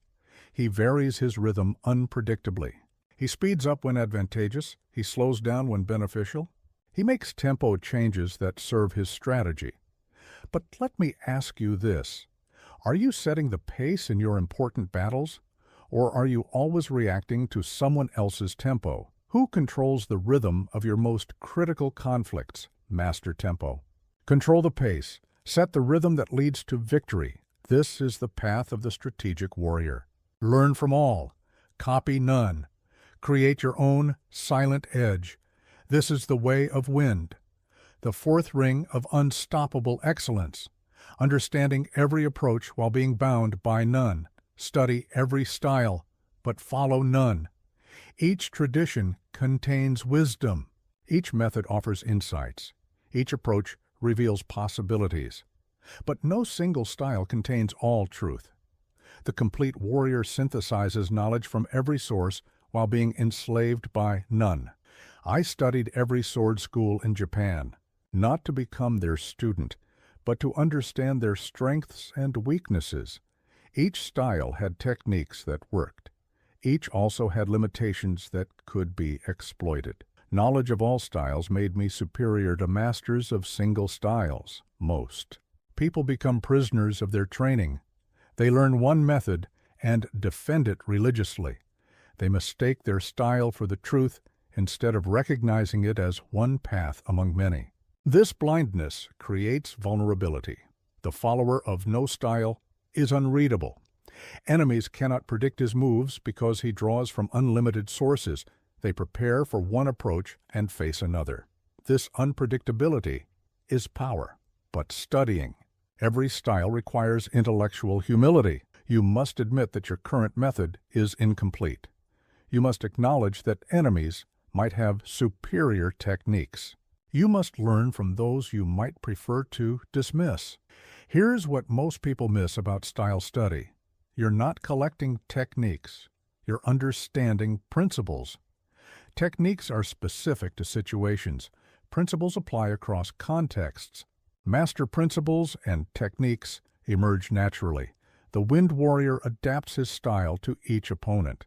He varies his rhythm unpredictably. He speeds up when advantageous. He slows down when beneficial. He makes tempo changes that serve his strategy. But let me ask you this. Are you setting the pace in your important battles? Or are you always reacting to someone else's tempo? Who controls the rhythm of your most critical conflicts? Master tempo. Control the pace. Set the rhythm that leads to victory. This is the path of the strategic warrior. Learn from all. Copy none. Create your own silent edge. This is the way of wind. The fourth ring of unstoppable excellence. Understanding every approach while being bound by none. Study every style, but follow none. Each tradition contains wisdom. Each method offers insights. Each approach reveals possibilities. But no single style contains all truth. The complete warrior synthesizes knowledge from every source while being enslaved by none. I studied every sword school in Japan, not to become their student, but to understand their strengths and weaknesses. Each style had techniques that worked. Each also had limitations that could be exploited. Knowledge of all styles made me superior to masters of single styles, most. People become prisoners of their training. They learn one method and defend it religiously. They mistake their style for the truth instead of recognizing it as one path among many. This blindness creates vulnerability. The follower of no style is unreadable. Enemies cannot predict his moves because he draws from unlimited sources. They prepare for one approach and face another. This unpredictability is power. But studying every style requires intellectual humility. You must admit that your current method is incomplete. You must acknowledge that enemies might have superior techniques. You must learn from those you might prefer to dismiss. Here's what most people miss about style study. You're not collecting techniques. You're understanding principles. Techniques are specific to situations. Principles apply across contexts. Master principles and techniques emerge naturally. The Wind Warrior adapts his style to each opponent.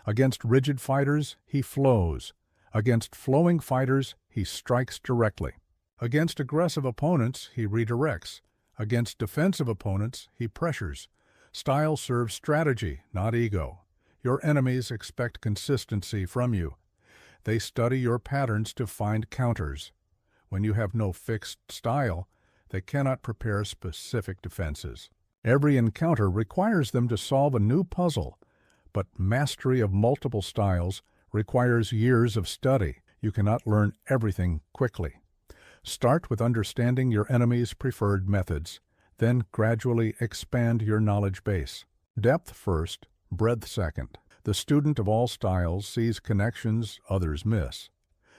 Against rigid fighters, he flows. Against flowing fighters, he strikes directly. Against aggressive opponents, he redirects. Against defensive opponents, he pressures. Style serves strategy, not ego. Your enemies expect consistency from you. They study your patterns to find counters. When you have no fixed style, they cannot prepare specific defenses. Every encounter requires them to solve a new puzzle, but mastery of multiple styles requires years of study. You cannot learn everything quickly. Start with understanding your enemy's preferred methods, then gradually expand your knowledge base. Depth first, breadth second. The student of all styles sees connections others miss.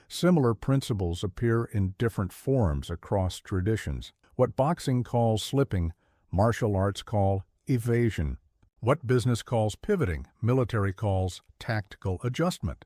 Similar principles appear in different forms across traditions. What boxing calls slipping, martial arts call evasion. What business calls pivoting, military calls tactical adjustment.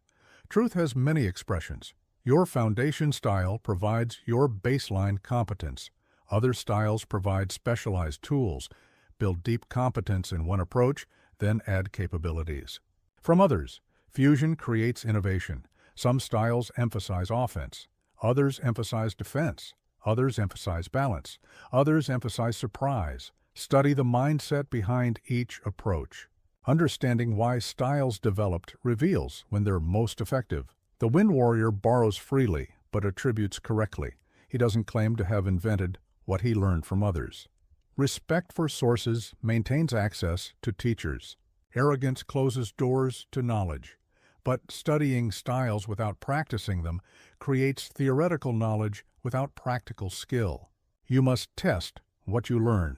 Truth has many expressions. Your foundation style provides your baseline competence. Other styles provide specialized tools. Build deep competence in one approach, then add capabilities. From others, fusion creates innovation. Some styles emphasize offense. Others emphasize defense. Others emphasize balance. Others emphasize surprise. Study the mindset behind each approach. Understanding why styles developed reveals when they're most effective. The Wind Warrior borrows freely, but attributes correctly. He doesn't claim to have invented what he learned from others. Respect for sources maintains access to teachers. Arrogance closes doors to knowledge. But studying styles without practicing them creates theoretical knowledge without practical skill. You must test what you learn.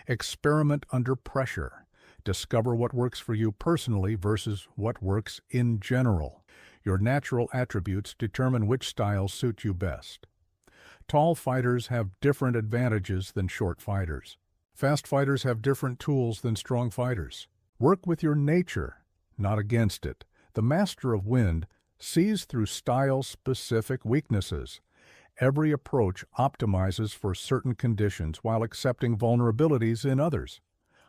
Experiment under pressure. Discover what works for you personally versus what works in general. Your natural attributes determine which styles suit you best. Tall fighters have different advantages than short fighters. Fast fighters have different tools than strong fighters. Work with your nature, not against it. The master of wind sees through style-specific weaknesses. Every approach optimizes for certain conditions while accepting vulnerabilities in others.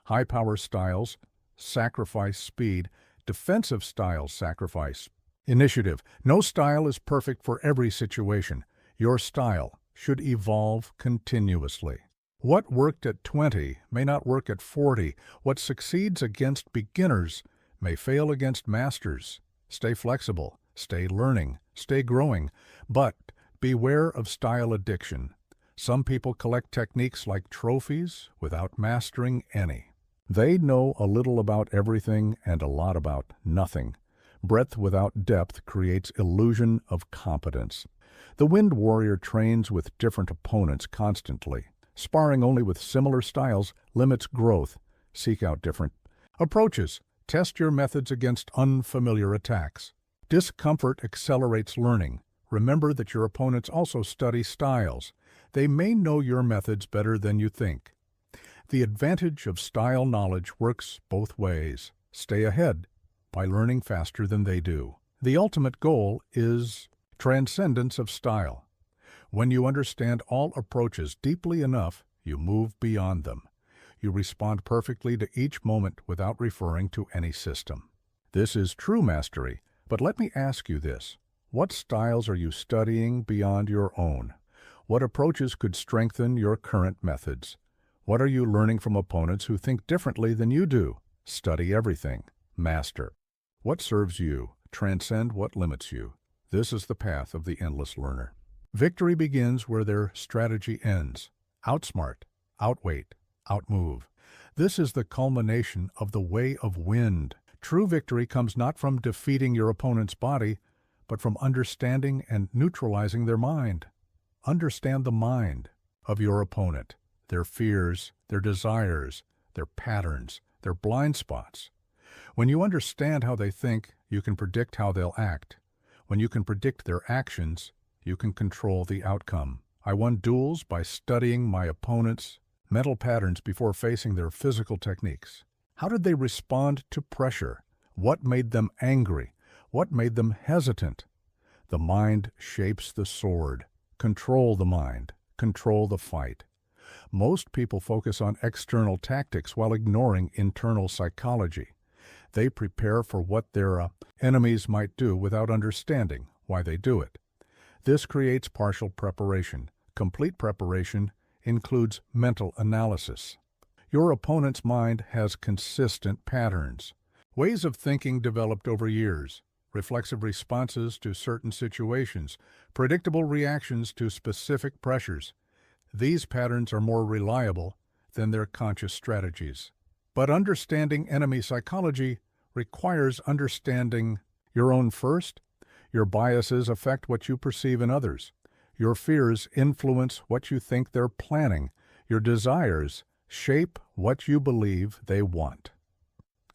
High-power styles sacrifice speed. Defensive styles sacrifice initiative. No style is perfect for every situation. Your style should evolve continuously. What worked at 20 may not work at 40. What succeeds against beginners may fail against masters. Stay flexible, stay learning, stay growing, but beware of style addiction. Some people collect techniques like trophies without mastering any. They know a little about everything and a lot about nothing. Breadth without depth creates illusion of competence. The Wind Warrior trains with different opponents constantly. Sparring only with similar styles limits growth. Seek out different approaches. Test your methods against unfamiliar attacks. Discomfort accelerates learning. Remember that your opponents also study styles. They may know your methods better than you think. The advantage of style knowledge works both ways. Stay ahead by learning faster than they do. The ultimate goal is transcendence of style. When you understand all approaches deeply enough, you move beyond them. You respond perfectly to each moment without referring to any system. This is true mastery, but let me ask you this. What styles are you studying beyond your own? What approaches could strengthen your current methods? What are you learning from opponents who think differently than you do? Study everything. Master. What serves you? Transcend what limits you. This is the path of the endless learner. Victory begins where their strategy ends. Outsmart, outweight, outmove. This is the culmination of the way of wind. True victory comes not from defeating your opponent's body, but from understanding and neutralizing their mind. Understand the mind of your opponent, their fears, their desires, their patterns, their blind spots. When you understand how they think, you can predict how they'll act. When you can predict their actions, you can control the outcome. I won duels by studying my opponent's mental patterns before facing their physical techniques. How did they respond to pressure? What made them angry? What made them hesitant? The mind shapes the sword. Control the mind. Control the fight. Most people focus on external tactics while ignoring internal psychology. They prepare for what their enemies might do without understanding why they do it. This creates partial preparation. Complete preparation includes mental analysis. Your opponent's mind has consistent patterns, ways of thinking developed over years. reflexive responses to certain situations, predictable reactions to specific pressures. These patterns are more reliable than their conscious strategies. But understanding enemy psychology requires understanding your own first. Your biases affect what you perceive in others. Your fears influence what you think they're planning. Your desires shape what you believe they want.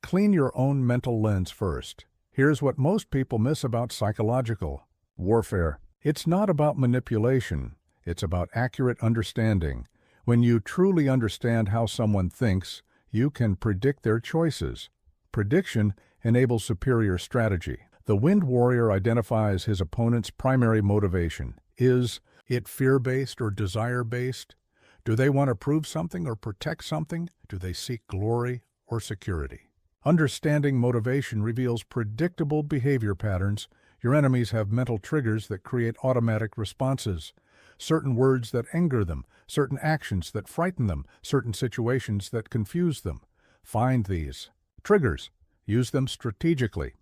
Clean your own mental lens first. Here's what most people miss about psychological warfare. It's not about manipulation. It's about accurate understanding. When you truly understand how someone thinks, you can predict their choices. Prediction enables superior strategy. The Wind Warrior identifies his opponent's primary motivation. Is it fear-based or desire-based? Do they want to prove something or protect something? Do they seek glory or security? Understanding motivation reveals predictable behavior patterns. Your enemies have mental triggers that create automatic responses. Certain words that anger them, certain actions that frighten them, certain situations that confuse them. Find these triggers. Use them strategically.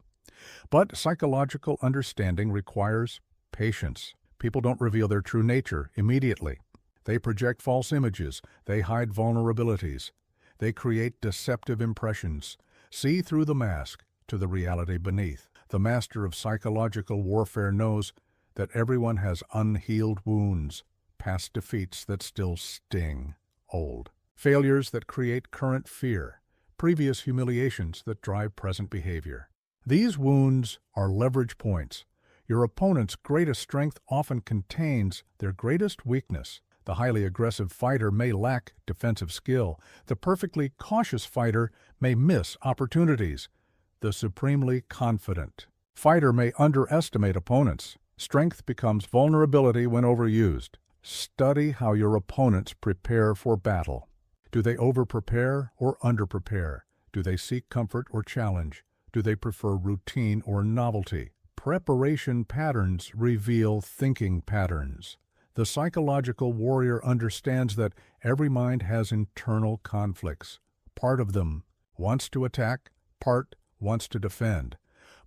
But psychological understanding requires patience. People don't reveal their true nature immediately. They project false images. They hide vulnerabilities. They create deceptive impressions. See through the mask to the reality beneath. The master of psychological warfare knows that everyone has unhealed wounds, past defeats that still sting, old failures that create current fear, previous humiliations that drive present behavior. These wounds are leverage points. Your opponent's greatest strength often contains their greatest weakness. The highly aggressive fighter may lack defensive skill. The perfectly cautious fighter may miss opportunities. The supremely confident fighter may underestimate opponents. Strength becomes vulnerability when overused. Study how your opponents prepare for battle. Do they over-prepare or under-prepare? Do they seek comfort or challenge? Do they prefer routine or novelty? Preparation patterns reveal thinking patterns. The psychological warrior understands that every mind has internal conflicts. Part of them wants to attack, part wants to defend.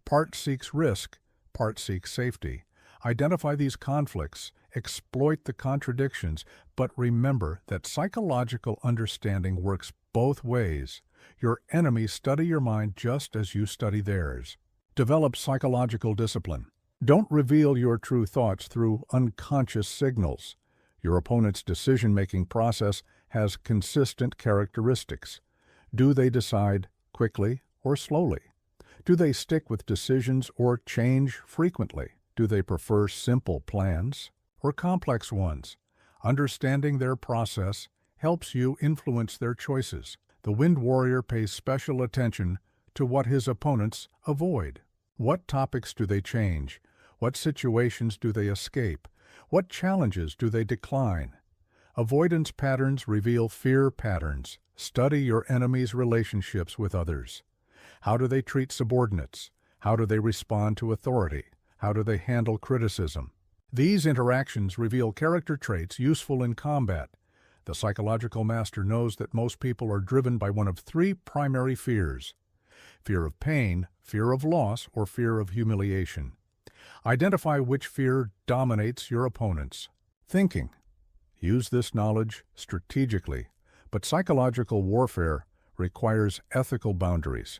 Part seeks risk, part seeks safety. Identify these conflicts, exploit the contradictions, but remember that psychological understanding works both ways. Your enemies study your mind just as you study theirs. Develop psychological discipline. Don't reveal your true thoughts through unconscious signals. Your opponent's decision-making process has consistent characteristics. Do they decide quickly or slowly? Do they stick with decisions or change frequently? Do they prefer simple plans or complex ones? Understanding their process helps you influence their choices. The Wind Warrior pays special attention to what his opponents avoid. What topics do they change? What situations do they escape? What challenges do they decline? Avoidance patterns reveal fear patterns. Study your enemy's relationships with others. How do they treat subordinates? How do they respond to authority? How do they handle criticism? These interactions reveal character traits useful in combat. The psychological master knows that most people are driven by one of three primary fears: fear of pain, fear of loss, or fear of humiliation. Identify which fear dominates your opponents. Thinking. Use this knowledge strategically, but psychological warfare requires ethical boundaries.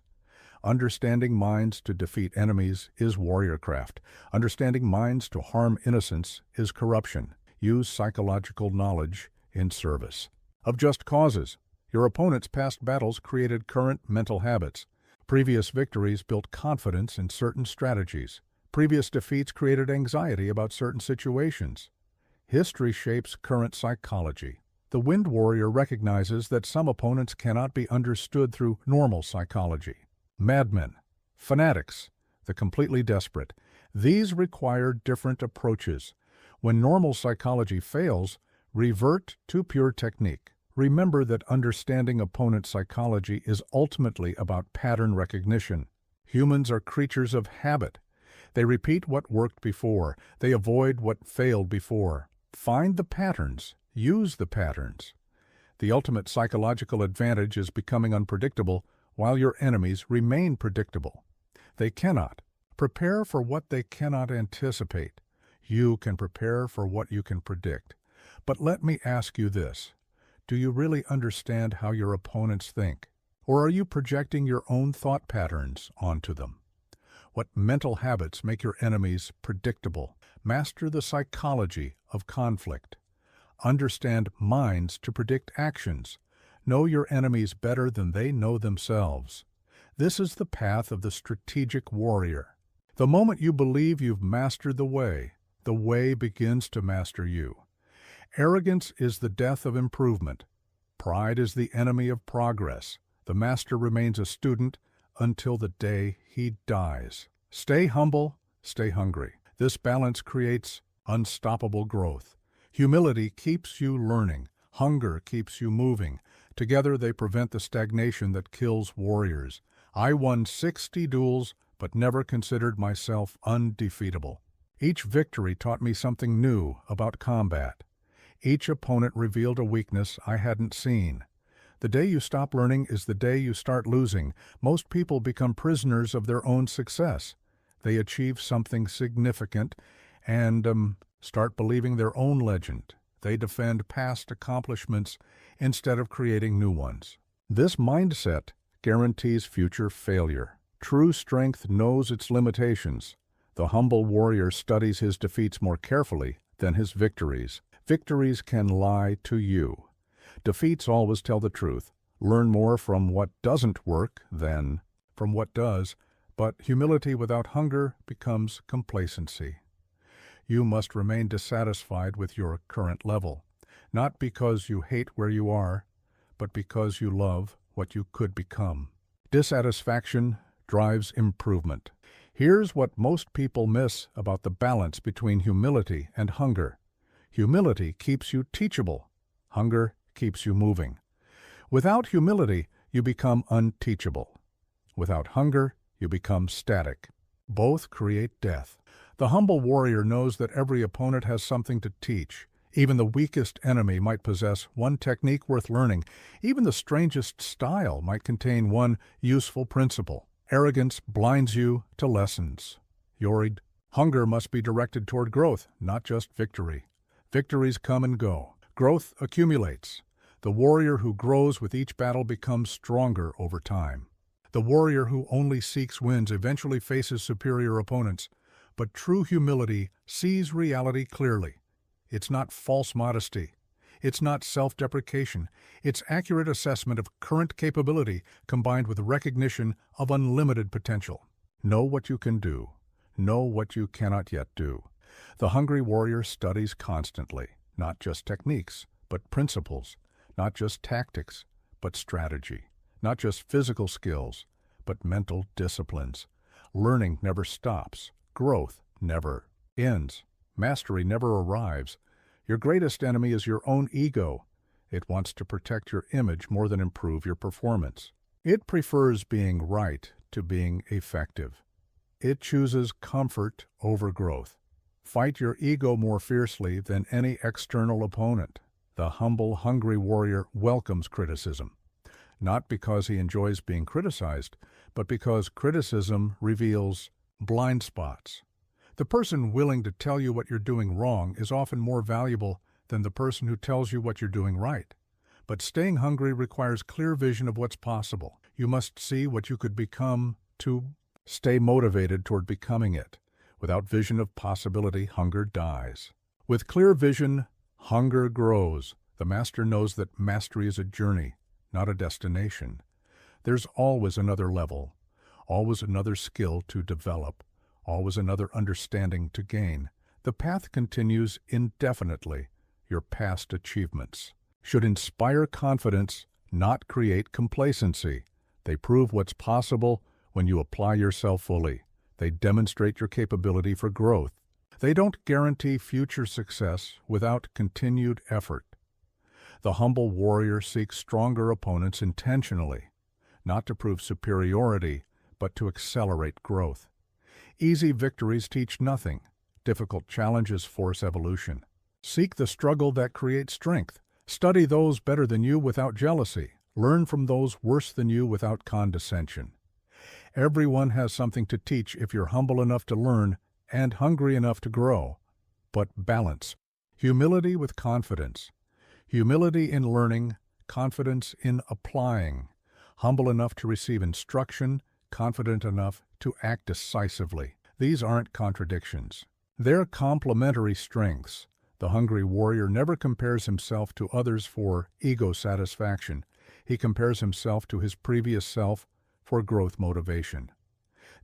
Understanding minds to defeat enemies is warriorcraft. Understanding minds to harm innocents is corruption. Use psychological knowledge in service of just causes. Your opponent's past battles created current mental habits. Previous victories built confidence in certain strategies. Previous defeats created anxiety about certain situations. History shapes current psychology. The Wind Warrior recognizes that some opponents cannot be understood through normal psychology. Madmen, fanatics, the completely desperate. These require different approaches. When normal psychology fails, revert to pure technique. Remember that understanding opponent psychology is ultimately about pattern recognition. Humans are creatures of habit. They repeat what worked before. They avoid what failed before. Find the patterns. Use the patterns. The ultimate psychological advantage is becoming unpredictable while your enemies remain predictable. They cannot. Prepare for what they cannot anticipate. You can prepare for what you can predict. But let me ask you this. Do you really understand how your opponents think? Or are you projecting your own thought patterns onto them? What mental habits make your enemies predictable? Master the psychology of conflict. Understand minds to predict actions. Know your enemies better than they know themselves. This is the path of the strategic warrior. The moment you believe you've mastered the way begins to master you. Arrogance is the death of improvement. Pride is the enemy of progress. The master remains a student until the day he dies. Stay humble, stay hungry. This balance creates unstoppable growth. Humility keeps you learning. Hunger keeps you moving. Together they prevent the stagnation that kills warriors. I won 60 duels, but never considered myself undefeatable. Each victory taught me something new about combat. Each opponent revealed a weakness I hadn't seen. The day you stop learning is the day you start losing. Most people become prisoners of their own success. They achieve something significant and start believing their own legend. They defend past accomplishments instead of creating new ones. This mindset guarantees future failure. True strength knows its limitations. The humble warrior studies his defeats more carefully than his victories. Victories can lie to you. Defeats always tell the truth. Learn more from what doesn't work than from what does, but humility without hunger becomes complacency. You must remain dissatisfied with your current level, not because you hate where you are, but because you love what you could become. Dissatisfaction drives improvement. Here's what most people miss about the balance between humility and hunger. Humility keeps you teachable. Hunger keeps you moving. Without humility, you become unteachable. Without hunger, you become static. Both create death. The humble warrior knows that every opponent has something to teach. Even the weakest enemy might possess one technique worth learning. Even the strangest style might contain one useful principle. Arrogance blinds you to lessons. Hunger must be directed toward growth, not just victory. Victories come and go. Growth accumulates. The warrior who grows with each battle becomes stronger over time. The warrior who only seeks wins eventually faces superior opponents. But true humility sees reality clearly. It's not false modesty. It's not self-deprecation. It's accurate assessment of current capability combined with recognition of unlimited potential. Know what you can do. Know what you cannot yet do. The hungry warrior studies constantly, not just techniques, but principles, not just tactics, but strategy, not just physical skills, but mental disciplines. Learning never stops. Growth never ends. Mastery never arrives. Your greatest enemy is your own ego. It wants to protect your image more than improve your performance. It prefers being right to being effective. It chooses comfort over growth. Fight your ego more fiercely than any external opponent. The humble, hungry warrior welcomes criticism, not because he enjoys being criticized, but because criticism reveals blind spots. The person willing to tell you what you're doing wrong is often more valuable than the person who tells you what you're doing right. But staying hungry requires clear vision of what's possible. You must see what you could become to stay motivated toward becoming it. Without vision of possibility, hunger dies. With clear vision, hunger grows. The master knows that mastery is a journey, not a destination. There's always another level, always another skill to develop, always another understanding to gain. The path continues indefinitely. Your past achievements should inspire confidence, not create complacency. They prove what's possible when you apply yourself fully. They demonstrate your capability for growth. They don't guarantee future success without continued effort. The humble warrior seeks stronger opponents intentionally, not to prove superiority, but to accelerate growth. Easy victories teach nothing. Difficult challenges force evolution. Seek the struggle that creates strength. Study those better than you without jealousy. Learn from those worse than you without condescension. Everyone has something to teach if you're humble enough to learn and hungry enough to grow. But balance. Humility with confidence. Humility in learning, confidence in applying. Humble enough to receive instruction, confident enough to act decisively. These aren't contradictions. They're complementary strengths. The hungry warrior never compares himself to others for ego satisfaction. He compares himself to his previous self for growth motivation.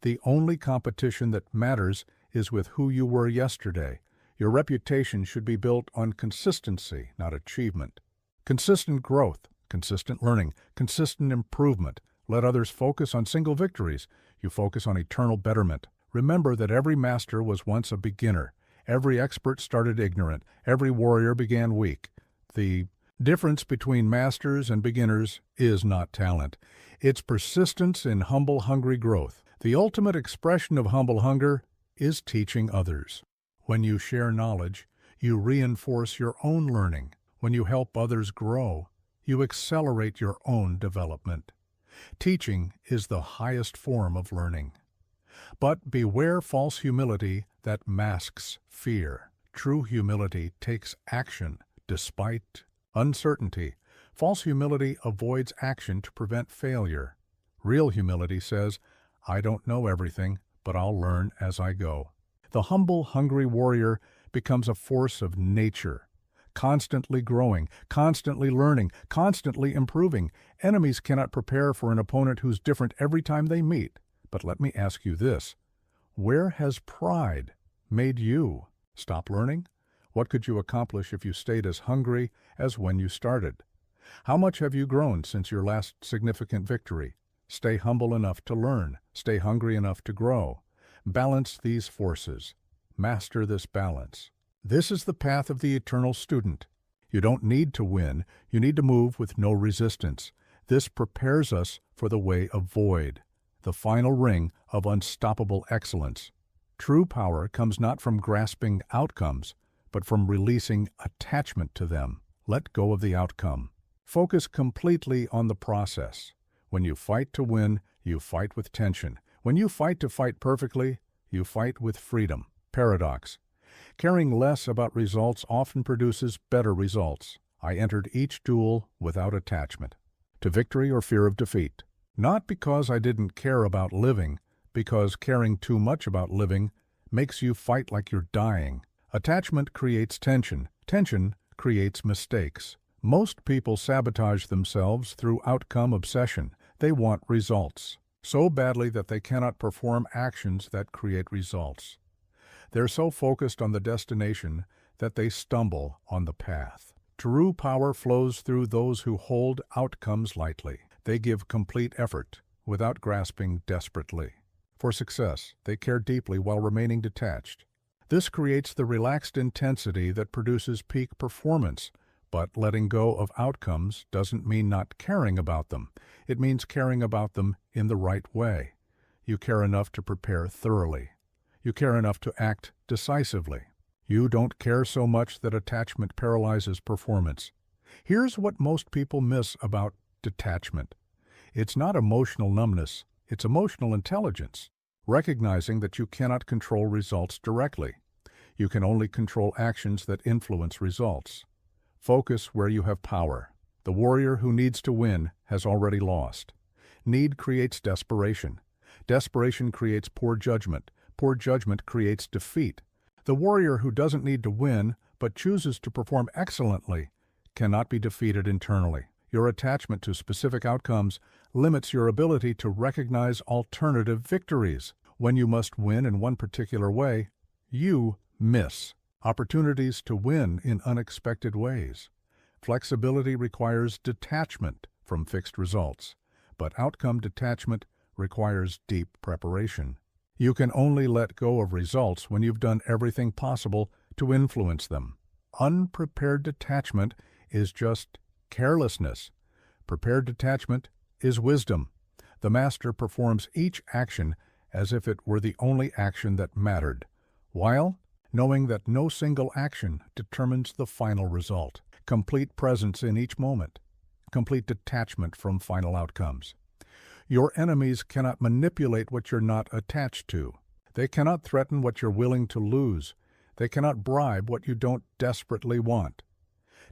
The only competition that matters is with who you were yesterday. Your reputation should be built on consistency, not achievement. Consistent growth, consistent learning, consistent improvement. Let others focus on single victories. You focus on eternal betterment. Remember that every master was once a beginner. Every expert started ignorant. Every warrior began weak. The difference between masters and beginners is not talent. It's persistence in humble, hungry growth. The ultimate expression of humble hunger is teaching others. When you share knowledge, you reinforce your own learning. When you help others grow, you accelerate your own development. Teaching is the highest form of learning. But beware false humility that masks fear. True humility takes action despite uncertainty. False humility avoids action to prevent failure. Real humility says, I don't know everything, but I'll learn as I go. The humble, hungry warrior becomes a force of nature, constantly growing, constantly learning, constantly improving. Enemies cannot prepare for an opponent who's different every time they meet. But let me ask you this. Where has pride made you stop learning? What could you accomplish if you stayed as hungry as when you started? How much have you grown since your last significant victory? Stay humble enough to learn. Stay hungry enough to grow. Balance these forces. Master this balance. This is the path of the eternal student. You don't need to win. You need to move with no resistance. This prepares us for the way of void, the final ring of unstoppable excellence. True power comes not from grasping outcomes, but from releasing attachment to them. Let go of the outcome. Focus completely on the process. When you fight to win, you fight with tension. When you fight to fight perfectly, you fight with freedom. Paradox. Caring less about results often produces better results. I entered each duel without attachment to victory or fear of defeat. Not because I didn't care about living, because caring too much about living makes you fight like you're dying. Attachment creates tension. Tension creates mistakes. Most people sabotage themselves through outcome obsession. They want results so badly that they cannot perform actions that create results. They're so focused on the destination that they stumble on the path. True power flows through those who hold outcomes lightly. They give complete effort without grasping desperately. For success, they care deeply while remaining detached. This creates the relaxed intensity that produces peak performance. But letting go of outcomes doesn't mean not caring about them. It means caring about them in the right way. You care enough to prepare thoroughly. You care enough to act decisively. You don't care so much that attachment paralyzes performance. Here's what most people miss about detachment. It's not emotional numbness, it's emotional intelligence. Recognizing that you cannot control results directly. You can only control actions that influence results. Focus where you have power. The warrior who needs to win has already lost. Need creates desperation. Desperation creates poor judgment. Poor judgment creates defeat. The warrior who doesn't need to win but chooses to perform excellently cannot be defeated internally. Your attachment to specific outcomes limits your ability to recognize alternative victories. When you must win in one particular way, you miss opportunities to win in unexpected ways. Flexibility requires detachment from fixed results, but outcome detachment requires deep preparation. You can only let go of results when you've done everything possible to influence them. Unprepared detachment is just carelessness. Prepared detachment is wisdom. The master performs each action as if it were the only action that mattered, while knowing that no single action determines the final result. Complete presence in each moment. Complete detachment from final outcomes. Your enemies cannot manipulate what you're not attached to. They cannot threaten what you're willing to lose. They cannot bribe what you don't desperately want.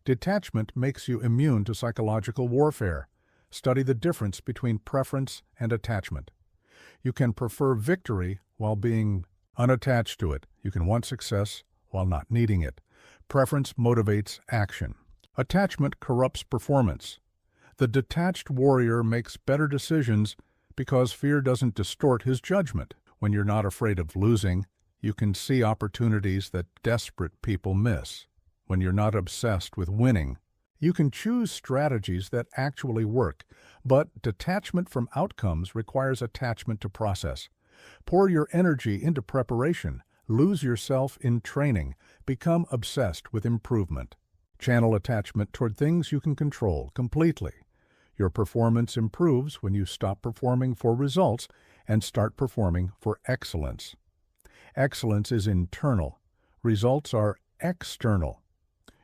Detachment makes you immune to psychological warfare. Study the difference between preference and attachment. You can prefer victory while being unattached to it. You can want success while not needing it. Preference motivates action. Attachment corrupts performance. The detached warrior makes better decisions because fear doesn't distort his judgment. When you're not afraid of losing, you can see opportunities that desperate people miss. When you're not obsessed with winning, you can choose strategies that actually work. But detachment from outcomes requires attachment to process. Pour your energy into preparation. Lose yourself in training. Become obsessed with improvement. Channel attachment toward things you can control completely. Your performance improves when you stop performing for results and start performing for excellence. Excellence is internal. Results are external.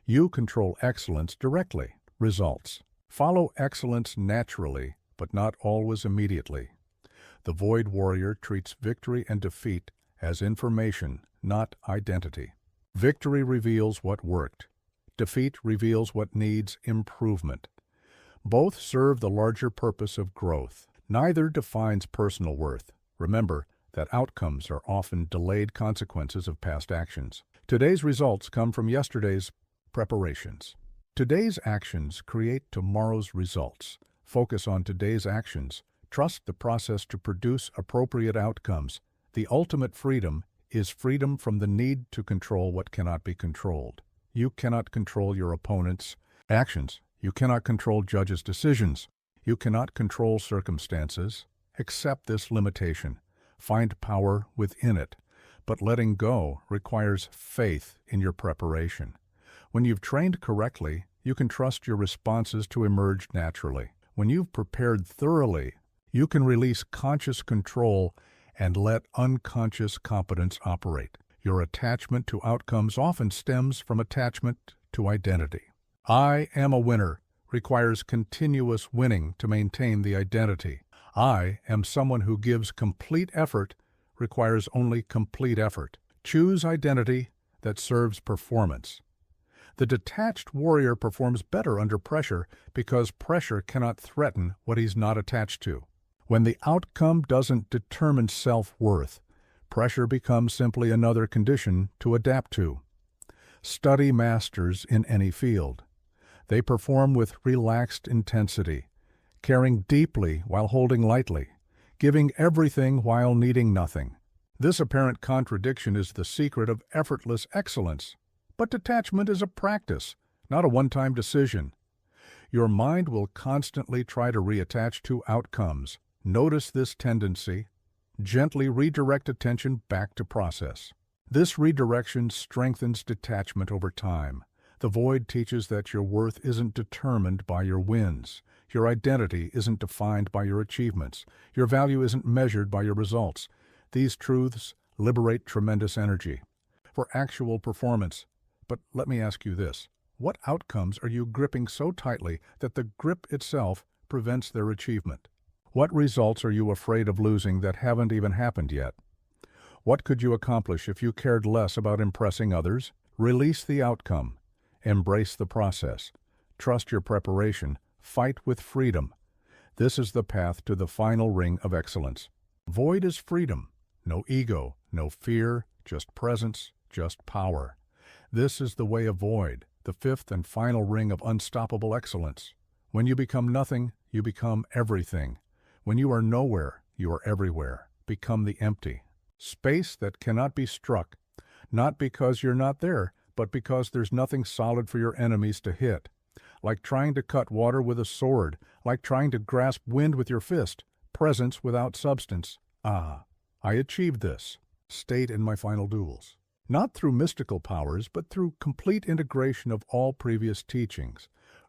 You control excellence directly. Results. Follow excellence naturally, but not always immediately. The Void Warrior treats victory and defeat as information, not identity. Victory reveals what worked. Defeat reveals what needs improvement. Both serve the larger purpose of growth. Neither defines personal worth. Remember that outcomes are often delayed consequences of past actions. Today's results come from yesterday's preparations. Today's actions create tomorrow's results. Focus on today's actions. Trust the process to produce appropriate outcomes. The ultimate freedom is freedom from the need to control what cannot be controlled. You cannot control your opponent's actions. You cannot control judges' decisions. You cannot control circumstances. Accept this limitation. Find power within it. But letting go requires faith in your preparation. When you've trained correctly, you can trust your responses to emerge naturally. When you've prepared thoroughly, you can release conscious control and let unconscious competence operate. Your attachment to outcomes often stems from attachment to identity. I am a winner requires continuous winning to maintain the identity. I am someone who gives complete effort requires only complete effort. Choose identity that serves performance. The detached warrior performs better under pressure because pressure cannot threaten what he's not attached to. When the outcome doesn't determine self-worth, pressure becomes simply another condition to adapt to. Study masters in any field. They perform with relaxed intensity, caring deeply while holding lightly, giving everything while needing nothing. This apparent contradiction is the secret of effortless excellence. But detachment is a practice, not a one-time decision. Your mind will constantly try to reattach to outcomes. Notice this tendency. Gently redirect attention back to process. This redirection strengthens detachment over time. The Void teaches that your worth isn't determined by your wins. Your identity isn't defined by your achievements. Your value isn't measured by your results. These truths liberate tremendous energy for actual performance. But let me ask you this. What outcomes are you gripping so tightly that the grip itself prevents their achievement? What results are you afraid of losing that haven't even happened yet? What could you accomplish if you cared less about impressing others? Release the outcome. Embrace the process. Trust your preparation. Fight with freedom. This is the path to the final ring of excellence. Void is freedom. No ego, no fear, just presence, just power. This is the way of Void, the fifth and final ring of unstoppable excellence. When you become nothing, you become everything. When you are nowhere, you are everywhere. Become the empty. Space that cannot be struck, not because you're not there, but because there's nothing solid for your enemies to hit. Like trying to cut water with a sword, like trying to grasp wind with your fist, presence without substance. Ah, I achieved this. State in my final duels. Not through mystical powers, but through complete integration of all previous teachings.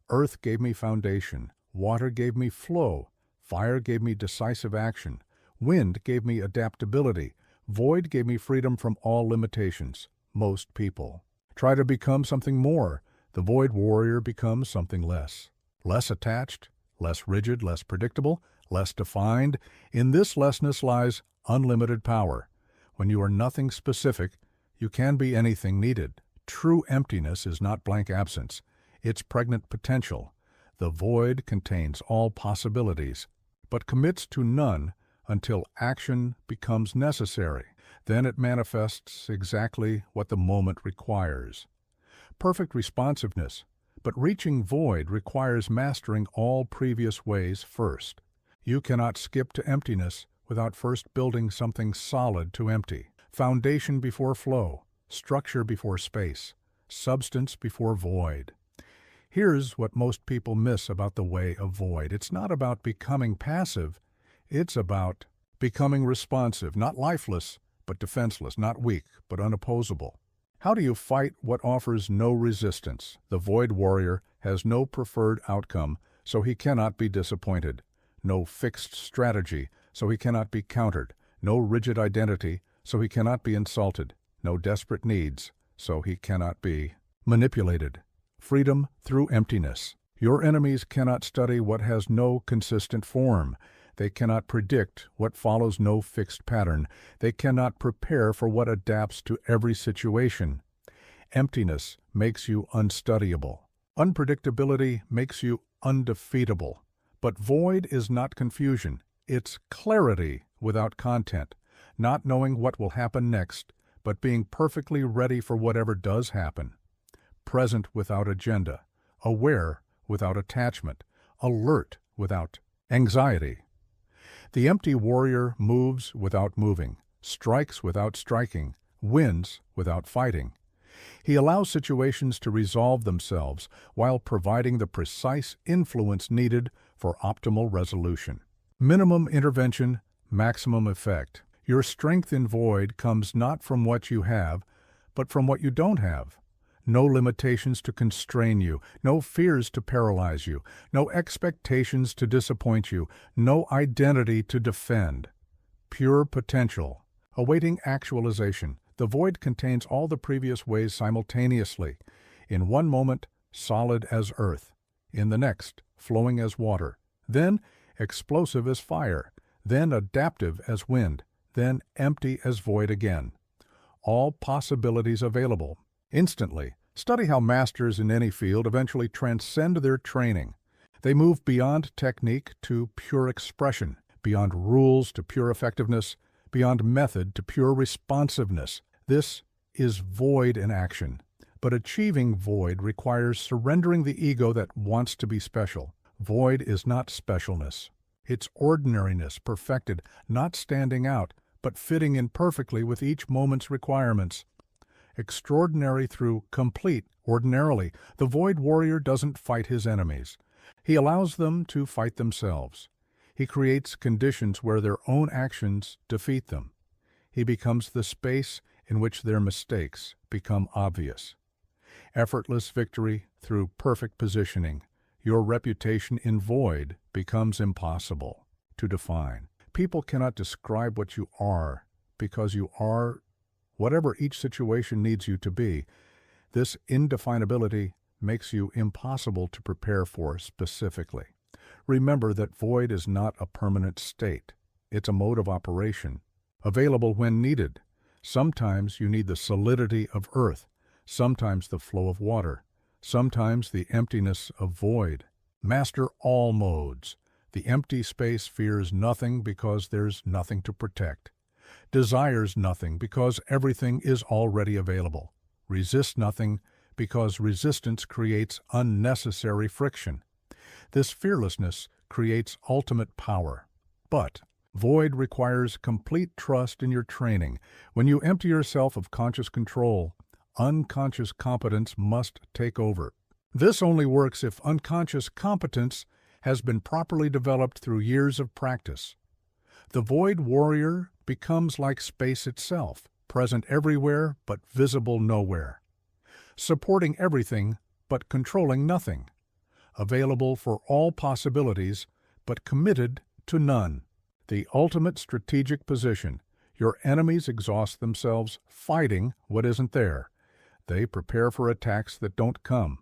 Earth gave me foundation. Water gave me flow. Fire gave me decisive action. Wind gave me adaptability. Void gave me freedom from all limitations. Most people try to become something more. The Void Warrior becomes something less. Less attached, less rigid, less predictable, Less defined, in this lessness lies unlimited power. When you are nothing specific, you can be anything needed. True emptiness is not blank absence. It's pregnant potential. The void contains all possibilities, but commits to none until action becomes necessary. Then it manifests exactly what the moment requires. Perfect responsiveness, but reaching void requires mastering all previous ways first. You cannot skip to emptiness without first building something solid to empty. Foundation before flow, structure before space, substance before void. Here's what most people miss about the way of void. It's not about becoming passive. It's about becoming responsive, not lifeless, but defenseless, not weak, but unopposable. How do you fight what offers no resistance? The void warrior has no preferred outcome, so he cannot be disappointed. No fixed strategy, so he cannot be countered. No rigid identity, so he cannot be insulted. No desperate needs, so he cannot be manipulated. Freedom through emptiness. Your enemies cannot study what has no consistent form. They cannot predict what follows no fixed pattern. They cannot prepare for what adapts to every situation. Emptiness makes you unstudyable. Unpredictability makes you undefeatable. But void is not confusion. It's clarity without content. Not knowing what will happen next, but being perfectly ready for whatever does happen. Present without agenda. Aware without attachment. Alert without anxiety. The empty warrior moves without moving, strikes without striking, wins without fighting. He allows situations to resolve themselves while providing the precise influence needed for optimal resolution. Minimum intervention, maximum effect. Your strength in void comes not from what you have, but from what you don't have. No limitations to constrain you, no fears to paralyze you, no expectations to disappoint you, no identity to defend. Pure potential, awaiting actualization. The void contains all the previous ways simultaneously. In one moment, solid as earth. In the next, flowing as water. Then, explosive as fire. Then, adaptive as wind. Then, empty as void again. All possibilities available. Instantly. Study how masters in any field eventually transcend their training. They move beyond technique to pure expression, beyond rules to pure effectiveness, beyond method to pure responsiveness. This is void in action. But achieving void requires surrendering the ego that wants to be special. Void is not specialness. It's ordinariness perfected, not standing out, but fitting in perfectly with each moment's requirements. Extraordinary through complete, ordinarily, the void warrior doesn't fight his enemies. He allows them to fight themselves. He creates conditions where their own actions defeat them. He becomes the space in which their mistakes become obvious. Effortless victory through perfect positioning. Your reputation in void becomes impossible to define. People cannot describe what you are because you are whatever each situation needs you to be. This indefinability makes you impossible to prepare for specifically. Remember that void is not a permanent state. It's a mode of operation, available when needed. Sometimes you need the solidity of earth, sometimes the flow of water, sometimes the emptiness of void. Master all modes. The empty space fears nothing because there's nothing to protect. Desires nothing because everything is already available. Resists nothing because resistance creates unnecessary friction. This fearlessness creates ultimate power. But void requires complete trust in your training. When you empty yourself of conscious control, unconscious competence must take over. This only works if unconscious competence has been properly developed through years of practice. The void warrior becomes like space itself, present everywhere but visible nowhere, supporting everything but controlling nothing, available for all possibilities but committed to none. The ultimate strategic position. Your enemies exhaust themselves fighting what isn't there. They prepare for attacks that don't come.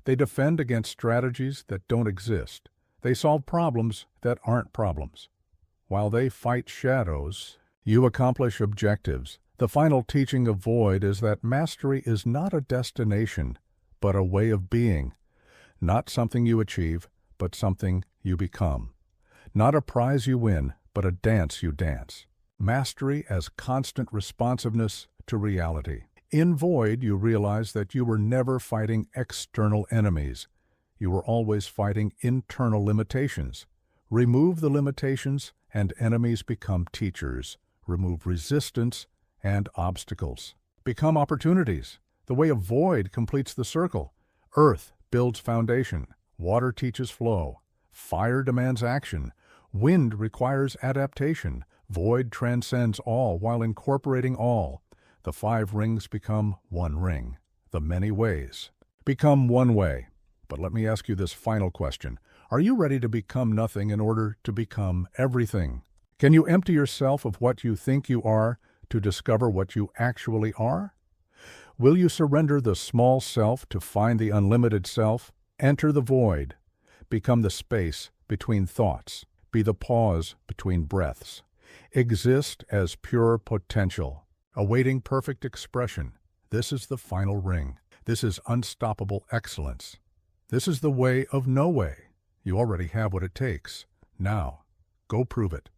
They defend against strategies that don't exist. They solve problems that aren't problems. While they fight shadows, you accomplish objectives. The final teaching of Void is that mastery is not a destination, but a way of being. Not something you achieve, but something you become. Not a prize you win, but a dance you dance. Mastery as constant responsiveness to reality. In Void, you realize that you were never fighting external enemies. You were always fighting internal limitations. Remove the limitations, and enemies become teachers. Remove resistance and obstacles. Become opportunities. The way of Void completes the circle. Earth builds foundation. Water teaches flow. Fire demands action. Wind requires adaptation. Void transcends all while incorporating all. The 5 rings become one ring. The many ways become one way. But let me ask you this final question. Are you ready to become nothing in order to become everything? Can you empty yourself of what you think you are to discover what you actually are? Will you surrender the small self to find the unlimited self? Enter the void. Become the space between thoughts. Be the pause between breaths. Exist as pure potential, awaiting perfect expression. This is the final ring. This is unstoppable excellence. This is the way of no way. You already have what it takes. Now, go prove it.